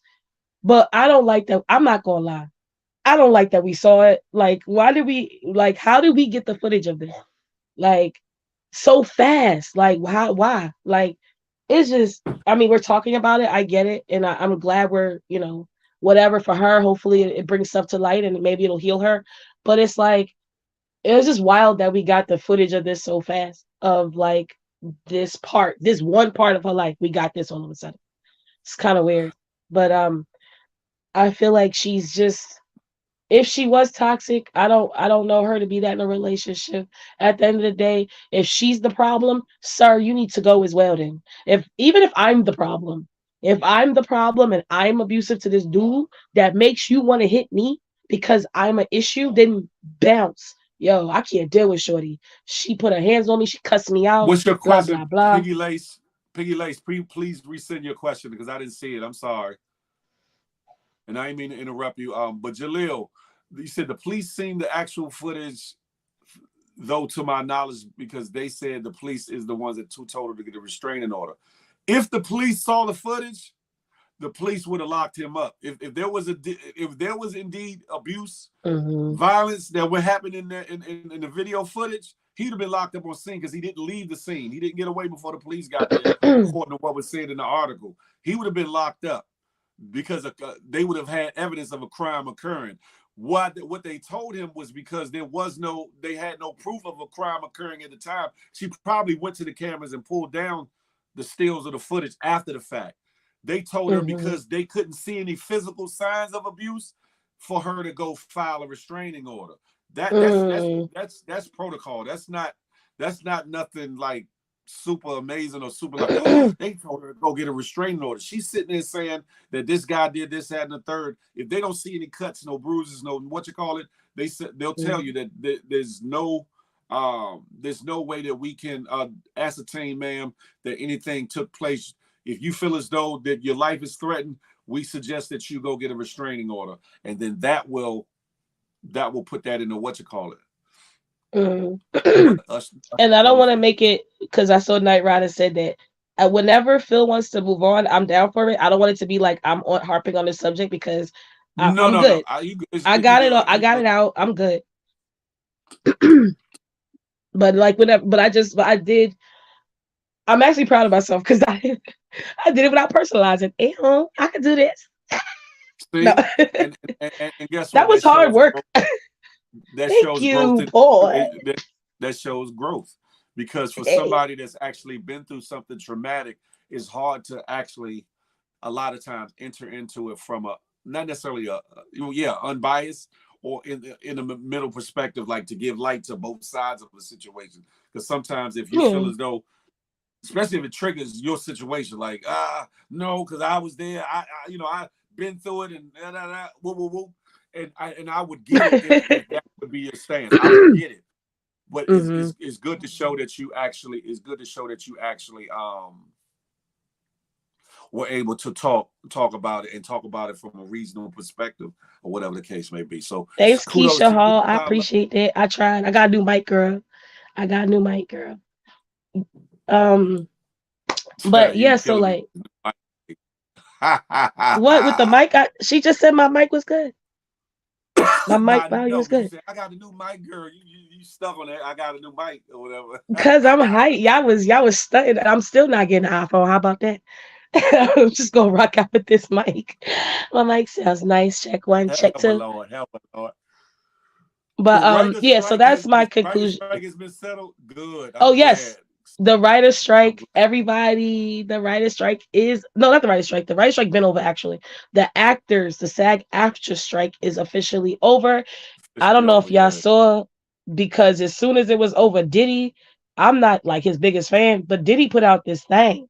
But I don't like that. I'm not gonna lie. I don't like that we saw it. Like, why did we like how did we get the footage of this? Like so fast. Like why? Like it's just I mean, we're talking about it. I get it. And I'm glad we're, whatever for her. Hopefully it brings stuff to light and maybe it'll heal her. But it's like it was just wild that we got the footage of this so fast of like this one part of her life. We got this all of a sudden. It's kind of weird. But I feel like she's just if she was toxic, I don't know her to be that in a relationship. At the end of the day, if she's the problem, sir, you need to go as well then. If I'm the problem, if I'm the problem and I'm abusive to this dude that makes you want to hit me because I'm an issue, then bounce. Yo, I can't deal with Shorty. She put her hands on me, she cussed me out, What's your blah blah question, blah. Piggy Lace? Piggy Lace, please resend your question because I didn't see it. I'm sorry, and I didn't mean to interrupt you. But Jaleel, you said the police seen the actual footage, though, to my knowledge, because they said the police is the ones that told her to get a restraining order. If the police saw the footage, the police would have locked him up. If there was indeed abuse, Hmm. violence that would happen in the video footage, he'd have been locked up on scene because he didn't leave the scene. He didn't get away before the police got there, according to what was said in the article. He would have been locked up because they would have had evidence of a crime occurring. What they told him was because they had no proof of a crime occurring at the time. She probably went to the cameras and pulled down the stills of the footage after the fact. They told her Hmm. because they couldn't see any physical signs of abuse for her to go file a restraining order. That's Mm. that's protocol. That's not nothing like super amazing or super like, oh, they told her to go get a restraining order. She's sitting there saying that this guy did this, that, and the third. If they don't see any cuts, no bruises, no what you call it, they'll tell you that there's no way that we can ascertain, ma'am, that anything took place. If you feel as though that your life is threatened, we suggest that you go get a restraining order, and then that will put that into what you call it. And I don't want to make it, because I saw Knight Rider said that whenever Phil wants to move on, I'm down for it. I don't want it to be like I'm harping on this subject, because I'm good. I got it. I got it out. I'm good. But like whenever, but I did. I'm actually proud of myself because I did it without personalizing. I could do this. See? No. and guess what? That was hard work. That shows growth. Boy. That shows growth, because for somebody that's actually been through something traumatic, it's hard to actually a lot of times enter into it from a not necessarily unbiased or in a middle perspective, like to give light to both sides of the situation. Because sometimes if you feel as though, especially if it triggers your situation, like no, because I was there, I've been through it, and and I would get it if that would be your stance. I would get it, but it's good to show that you actually were able to talk about it and talk about it from a reasonable perspective or whatever the case may be. So thanks, Keisha Hall. I appreciate that. I tried. I got a new mic, girl. But yeah, so like, what with the mic? She just said my mic was good. My mic value is good. I got a new mic, girl. You stuck on that. I got a new mic or whatever. Because I'm hyped. Y'all was stunting. I'm still not getting an iPhone. How about that? I'm just gonna rock out with this mic. My mic sounds nice. Check one, check two. Help Lord. But yeah, so that's my conclusion. The strike has been settled. Good. Yes. The writer's strike, everybody, the writer's strike is not the writer's strike. The writer's strike been over actually. The SAG actors strike is officially over. I don't know if y'all saw, because as soon as it was over, Diddy, I'm not like his biggest fan, but Diddy put out this thing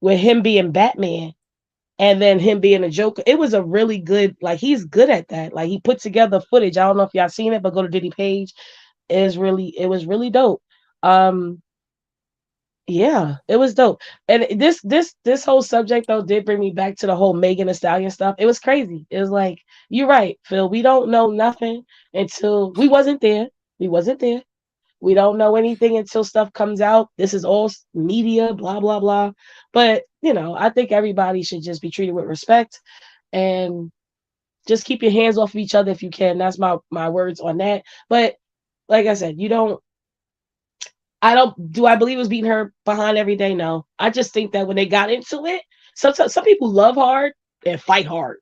with him being Batman and then him being a Joker. It was a really good, like, he's good at that. Like, he put together footage. I don't know if y'all seen it, but go to Diddy page. It was really dope. Yeah, it was dope. And this whole subject though did bring me back to the whole Megan Thee Stallion stuff. It was crazy. It was like, you're right, Phil. We don't know nothing until we wasn't there. We don't know anything until stuff comes out. This is all media, blah, blah, blah. But, I think everybody should just be treated with respect and just keep your hands off of each other if you can. That's my words on that. But like I said, do I believe it was beating her behind every day? No. I just think that when they got into it, sometimes some people love hard and fight hard.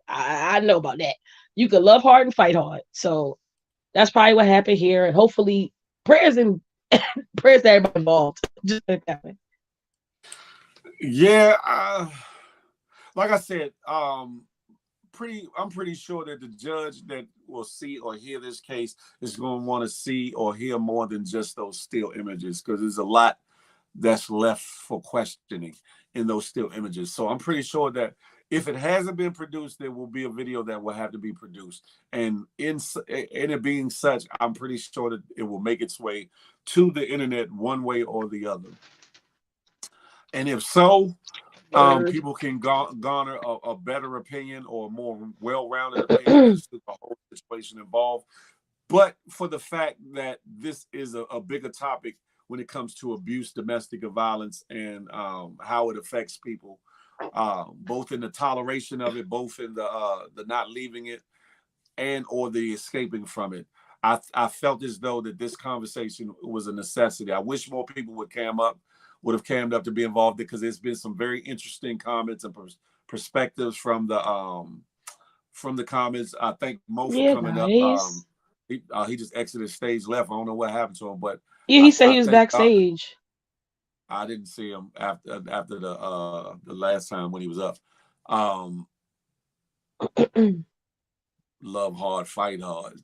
I know about that. You can love hard and fight hard. So that's probably what happened here. And hopefully prayers to everybody involved. Just like that way. Yeah. Like I said, I'm pretty sure that the judge that will see or hear this case is going to want to see or hear more than just those still images, because there's a lot that's left for questioning in those still images. So I'm pretty sure that if it hasn't been produced, there will be a video that will have to be produced. And in it being such, I'm pretty sure that it will make its way to the internet one way or the other. And if so, people can garner a better opinion or a more well-rounded opinion as to the whole situation involved. But for the fact that this is a bigger topic when it comes to abuse, domestic violence, and how it affects people, both in the toleration of it, both in the not leaving it, and or the escaping from it, I felt as though that this conversation was a necessity. I wish more people would have cammed up to be involved, because there's been some very interesting comments and perspectives from the comments. I thank Mo for coming up. He just exited stage left. I don't know what happened to him, but he said he was backstage. I didn't see him after the last time when he was up. Love hard, fight hard.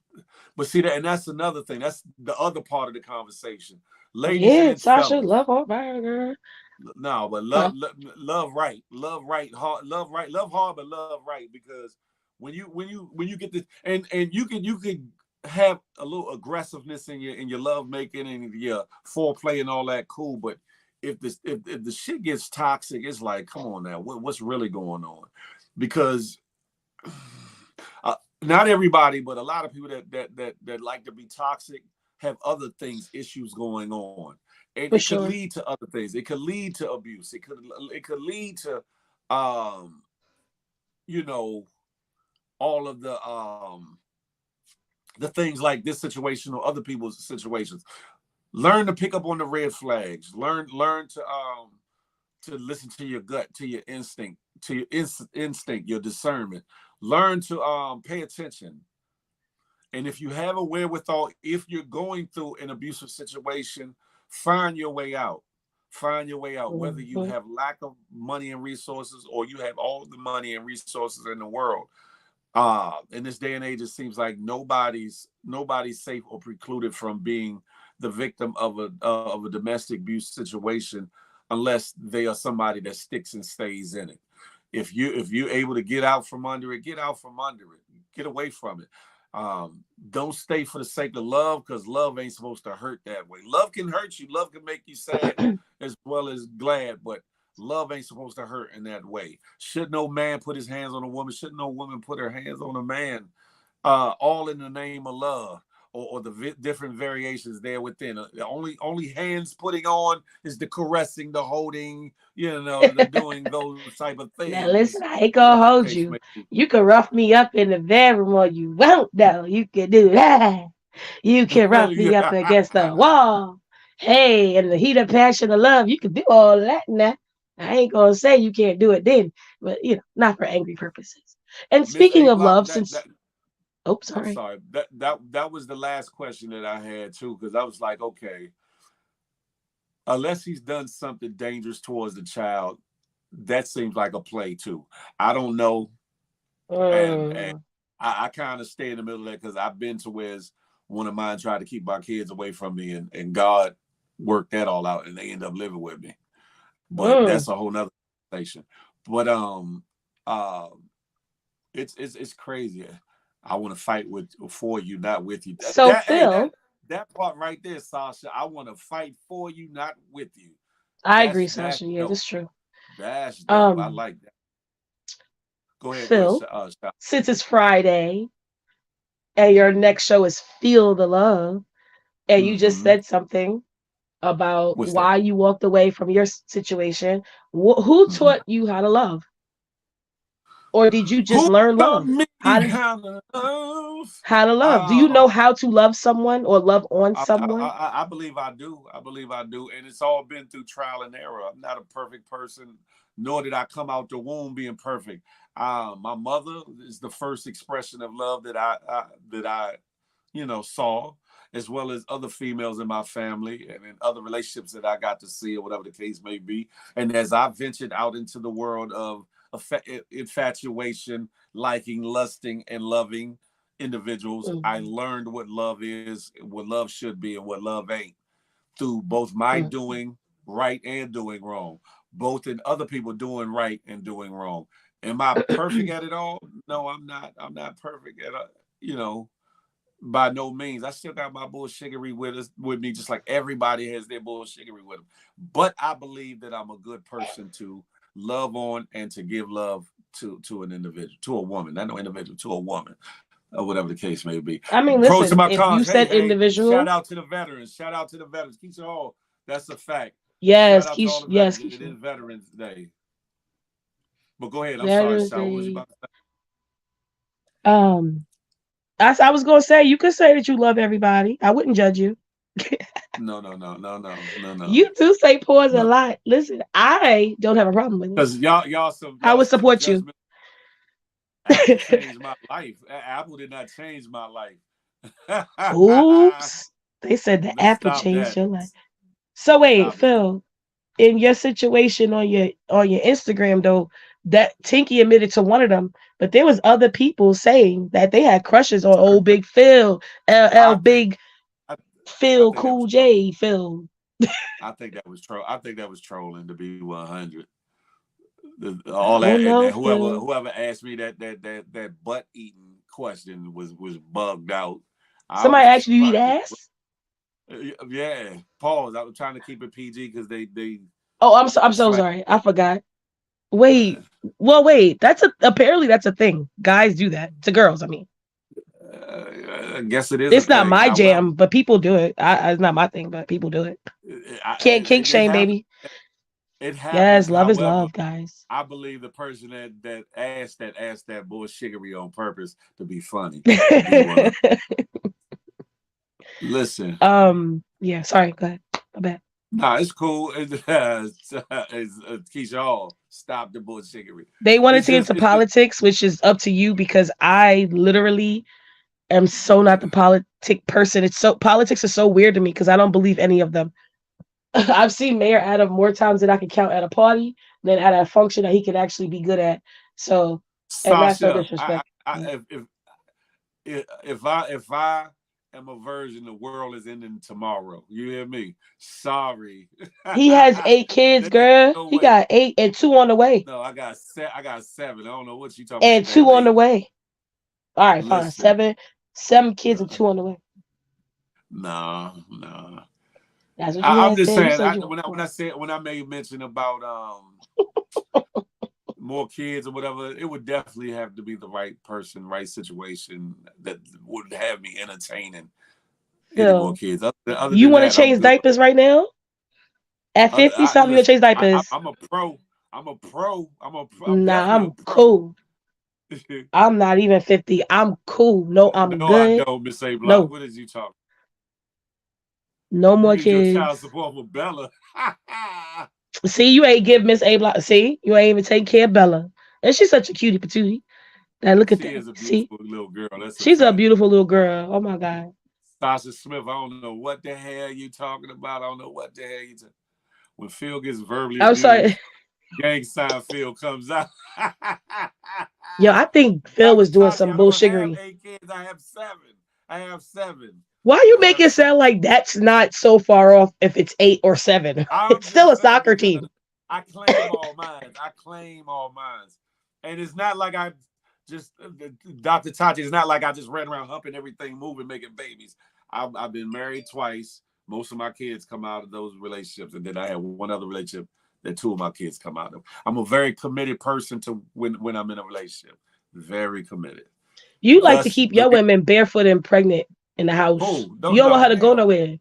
But see that, and that's another thing. That's the other part of the conversation, ladies Yeah, and Sasha, fellas. love all right, girl. No, but Huh? love right, hard, love hard, but love right. Because when you get this, and you can have a little aggressiveness in your love making and your foreplay and all that, cool. But if the shit gets toxic, it's like, come on now, what's really going on? Because not everybody, but a lot of people that like to be toxic have other things, issues going on, and For it could sure. lead to other things. It could lead to abuse. It could lead to, you know, all of the things like this situation or other people's situations. Learn to pick up on the red flags. Learn to listen to your gut, to your instinct, to your instinct, your discernment. Learn to pay attention. And if you have a wherewithal, if you're going through an abusive situation, find your way out. Find your way out, whether you Mhm. have lack of money and resources or you have all the money and resources in the world. In this day and age, it seems like nobody's safe or precluded from being the victim of a domestic abuse situation, unless they are somebody that sticks and stays in it. If you're able to get out from under it, get out from under it. Get away from it. Don't stay for the sake of love, because love ain't supposed to hurt that way. Love can hurt you. Love can make you sad as well as glad, but love ain't supposed to hurt in that way. Should no man put his hands on a woman? Should no woman put her hands on a man? All in the name of love, or the different variations there within. The only hands putting on is the caressing, the holding, the doing those type of Now things, listen, I ain't gonna whatever the hold case you. may be. You can rough me up in the bedroom or you won't though. You can do that. You can rough me up Yeah. against the wall. Hey, in the heat of passion of love, you can do all that now. I ain't gonna say you can't do it then, but not for angry purposes. And Miss speaking A of Block, love, that since oh I'm sorry. sorry. That was the last question that I had too, because I was like, okay, unless he's done something dangerous towards the child, that seems like a play too. I don't know, and Mm, I kind of stay in the middle of that, because I've been to where one of mine tried to keep my kids away from me, and God worked that all out, and they end up living with me. But mm. that's a whole nother conversation. But uh, it's crazy. I want to fight for you, not with you. So That hey, Phil, that part right there, Sasha. I want to fight for you, not with you. I agree, That's Sasha. Yeah, dope. that's true. That's dope. I Um, like that. Go ahead. Go ahead. Phil, Sha. since it's Friday and your next show is Feel the Love, and you just Mm-hmm. said something about What's that? why you walked away from your situation. Who Mm-hmm. taught you how to love? Or did you just Who learn taught love? me How did how to love? how to love? Do you know Um, how to love someone or love on someone? I believe I do. I believe I do. And it's all been through trial and error. I'm not a perfect person, nor did I come out the womb being perfect. My mother is the first expression of love that I saw, as well as other females in my family and in other relationships that I got to see, or whatever the case may be. And as I ventured out into the world of infatuation, liking, lusting, and loving individuals, I Mhm, learned what love is, what love should be, and what love ain't, through both my mhm. doing right and doing wrong, both in other people doing right and doing wrong. Am I perfect at it all? No, I'm not. I'm not perfect at you know by no means. I still got my bullshiggery with me, just like everybody has their bullshiggery with them. But I believe that I'm a good person to love on and to give love to an individual, to a woman, not no individual, to a woman, or whatever the case may be. I mean, Pros to listen, my if you cons. Hey, said hey, shout individual, out to the veterans. Shout out to the veterans. Keisha Hall, that's a fact. Shout yes, out to all Keisha, the yes, veterans. It Keisha. is Veterans Day. But go ahead. I'm sorry, Veterans Shaw. What was you Day. about to say? Um, I was gonna say you could say that you love everybody. I wouldn't judge you. No, no, no, no, no, no, no. You do say pause a No. lot. Listen, I don't have a problem with it. Because y'all some I y'all would some support you. judgment. Apple changed my life. Apple did not change my life. Oops. They said the Let's apple stop changed that. your life. So wait, Stop it. Phil, in your situation on your Instagram though, that Tinky admitted to one of them, but there was other people saying that they had crushes on old Big Phil, LL I think Big I, I Phil, think that was Cool J Phil. I think that was troll. I think that was trolling to be 100. I All don't that and know, then Phil. whoever asked me that butt eating question was bugged out. I Somebody was asked you to eat like, ass? yeah. Pause. I was trying to keep it PG because they Oh, I'm so slang. sorry. I forgot. Wait. Well, wait. Apparently that's a thing. Guys do that to girls. I mean, I guess it is a it's not thing. my However, jam, but people do it. It's not my thing, but people do it. Can't kink it shame, happens. baby. It happens. Yes, love is However, love, guys. I believe the person that asked that bullshittery on purpose to be funny. To be one. Listen. Yeah. Sorry. Go ahead. My bad. Nah, it's cool. Keisha Hall, stop the bullshittery. They wanted It's to get just, into it's just. politics, which is up to you because I literally am so not the politic person. Politics is so weird to me because I don't believe any of them. I've seen Mayor Adam more times than I can count at a party than at a function that he could actually be good at. So, and that's no Sasha, disrespect. if I am a virgin, the world is ending tomorrow. You hear me? Sorry. He has 8 kids, There ain't girl. no He way. got 8 and 2 on the way. No, I got 7. I don't know what you talking about. And You can have 2 on the 8. way. All right, fine. Listen, 7 kids and 2 on the way. nah. That's what you I'm had just said. You saying. said you When I made mention about more kids or whatever, it would definitely have to be the right person, right situation that would have me entertaining any more Phil. kids. Other You than want to that, I'm change good. diapers right now? At 50 something, you want Listen, to change diapers? I'm a pro. I'm Nah, definitely a I'm pro. cool. I'm not even 50. I'm cool. No, I'm No, I good. don't, Miss A Block. No, What is you talking? no You more use your child kids. support for Bella. See, you ain't give Miss A Block. See, you ain't even take care of Bella. And she's such a cutie patootie. Now look at She that. is a See, beautiful little girl. That's a she's a fact. beautiful little girl. Oh my God. Sasha Smith, I don't know what the hell you talking about. I don't know what the hell you talking. When Phil gets verbally I'm sorry. abused, gang sign Phil comes out. Yo, I think Phil Dr. was doing Tati, some I don't have bullshiggery. 8 kids. I have 7. I have 7. Why you I make have it 7. sound like that's not so far off if it's 8 or 7? I'm It's still a just saying soccer because team. I claim all mines. I claim all mines. And it's not like I just, Dr. Tati, it's not like I just ran around humping everything, moving, making babies. I've been married twice. Most of my kids come out of those relationships. And then I had one other relationship that 2 of my kids come out of. I'm a very committed person to when I'm in a relationship. Very committed. You like to Thus, keep your women barefoot and pregnant in the house. who? You No, don't want no, her to go hell nowhere.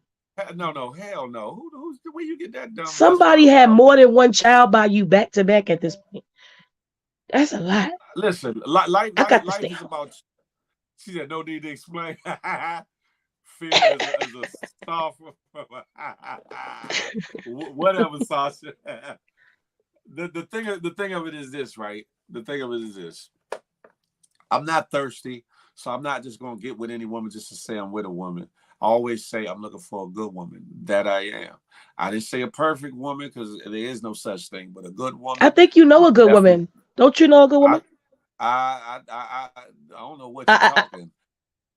no, hell no. Who's where you get that dumb? That's Somebody wild. had more than one child by you back to back at this point. That's a lot. Listen, I got to life stay is home. about. She said, "No need to explain." Phil is a soft. Whatever, Sasha. The thing of it is this, right? The thing of it is this. I'm not thirsty, so I'm not just gonna get with any woman just to say I'm with a woman. I always say I'm looking for a good woman. That I am. I didn't say a perfect woman because there is no such thing, but a good I woman. think you know I'm a good definitely. woman. Don't you know a good I woman? I don't know what you're I, talking.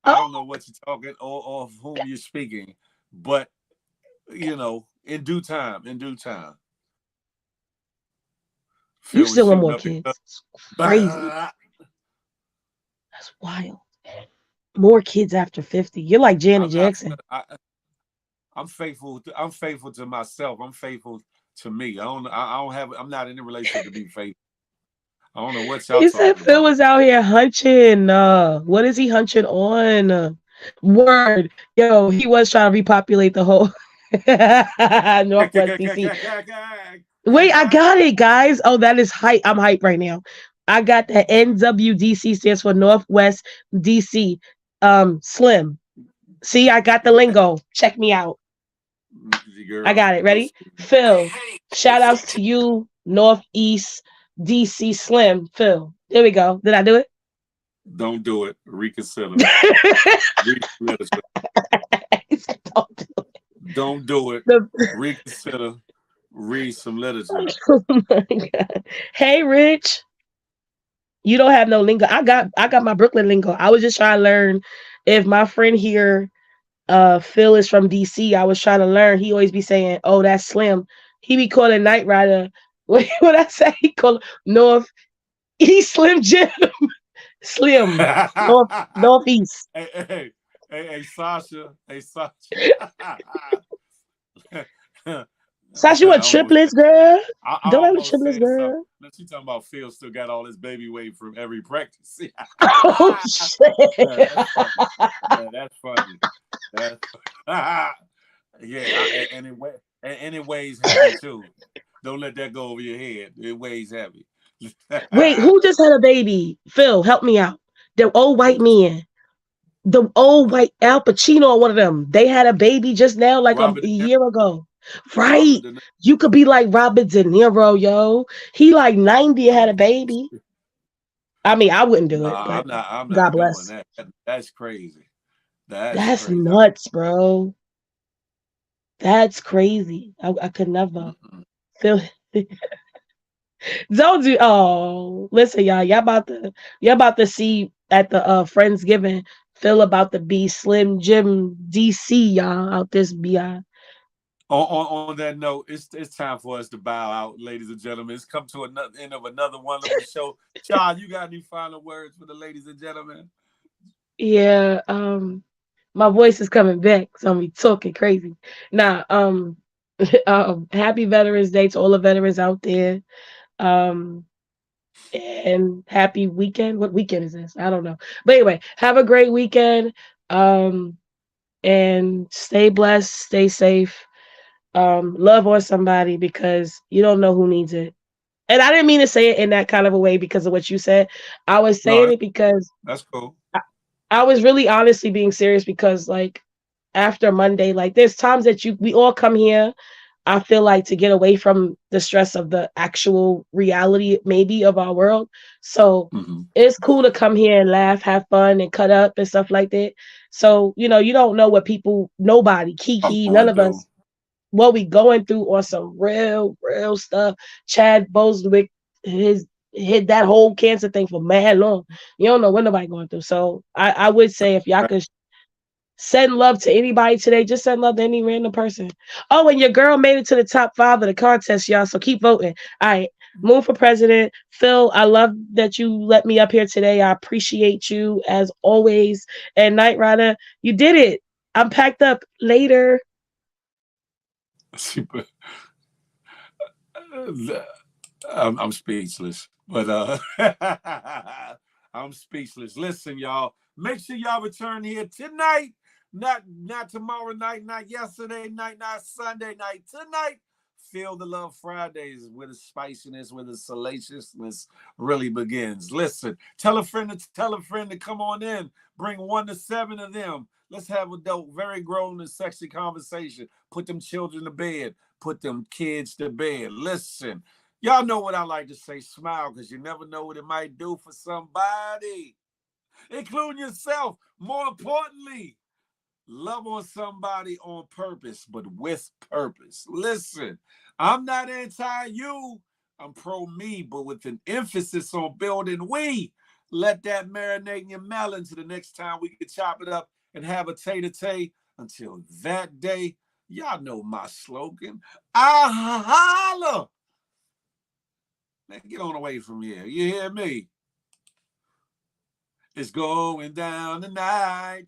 I don't oh, know what you're talking or of whom you're speaking, but in due time, you Phil was still want shooting more up the kids. It's crazy. gun. That's wild. More kids after 50. You're like Janet I'm not. Jackson. I'm faithful. I'm faithful to myself. I'm faithful to me. I don't have. I'm not in a relationship to be faithful. I don't know what y'all He said talking Phil about. was out here hunching. What is he hunching on? Word. Yo, he was trying to repopulate the whole Northwest DC. Wait, I got it, guys. Oh, that is hype. I'm hype right now. I got the NWDC stands for Northwest DC. Slim. See, I got the lingo. Check me out. I Girl, got it. go. Ready? Phil. Shout outs to you, Northeast DC Slim. Phil. There we go. Did I do it? Don't do it. Reconsider. Read some literature. Don't do it. Don't do it. The- Reconsider. Read some literature. oh my God. Hey, Rich. You don't have no lingo. I got my Brooklyn lingo. I was just trying to learn if my friend here, Phil is from DC. I was trying to learn. He always be saying, "Oh, that's Slim." He be calling Knight Rider. What I say? He call North East Slim Jim. Slim Northeast. Hey, Sasha. Hey, Sasha. Sasha, you I want almost triplets, girl? I Don't have the almost triplets, said something. girl. She talking about Phil still got all his baby weight from every pregnancy. Oh Yeah, shit. that's funny. Yeah, that's funny. That's yeah, and it weighs heavy too. Don't let that go over your head. It weighs heavy. Wait, who just had a baby? Phil, help me out. The old Who white just man. The old white Al Pacino or one of them. They had a baby just now, like a Robert year ago. Robert Right. De Niro. You could be like Robert De Niro, yo. He like 90 and had a baby. I mean, I wouldn't do it, Nah, but I'm God not doing bless. that. That's crazy. That's That's crazy. I mean, nuts, bro. That's crazy. I could never mm-mm. feel. Don't do. Oh, listen, y'all. Y'all about to see at the Friendsgiving. Phil about to be Slim Jim DC, y'all, out this bi. On that note, it's time for us to bow out, ladies and gentlemen. It's come to another end of another wonderful show. Child, you got any final words for the ladies and gentlemen? Yeah. My voice is coming back, so I'm be talking crazy. Nah. Happy Veterans Day to all the veterans out there. Um. And happy weekend. What weekend is this? I don't know. But anyway, have a great weekend. Um. And stay blessed. Stay safe. Love on somebody because you don't know who needs it. And I didn't mean to say it in that kind of a way because of what you said. I was No, saying it because that's cool. I was really honestly being serious because like after Monday, like there's times that we all come here, I feel like to get away from the stress of the actual reality maybe of our world. So Mm-hmm. it's cool to come here and laugh, have fun and cut up and stuff like that. So, you don't know what nobody, I'm KeKe, none going of through. us what we going through on some real stuff. Chad Boswick his hit that whole cancer thing for mad long. You don't know what nobody going through. So I would say if y'all could send love to anybody today, just send love to any random person. Oh, and your girl made it to the top 5 of the contest, y'all. So keep voting. All right. Move for president. Phil, I love that you let me up here today. I appreciate you as always. And Knight Rider, you did it. I'm packed up later. I'm speechless, but I'm speechless. Listen, y'all, make sure y'all return here tonight, not tomorrow night, not yesterday night, not Sunday night. Tonight, Feel the Love Fridays, where the spiciness, where the salaciousness really begins. Listen, tell a friend to come on in. Bring 1 to 7 of them. Let's have a dope, very grown and sexy conversation. Put them children to bed. Put them kids to bed. Listen, y'all know what I like to say, smile, because you never know what it might do for somebody, including yourself. More importantly, love on somebody on purpose, but with purpose. Listen, I'm not anti-you. I'm pro-me, but with an emphasis on building we. Let that marinate in your melon to the next time we can chop it up and have a tay-to-tay. Until that day, y'all know my slogan. I holla. Man, get on away from here. You hear me? It's going down tonight.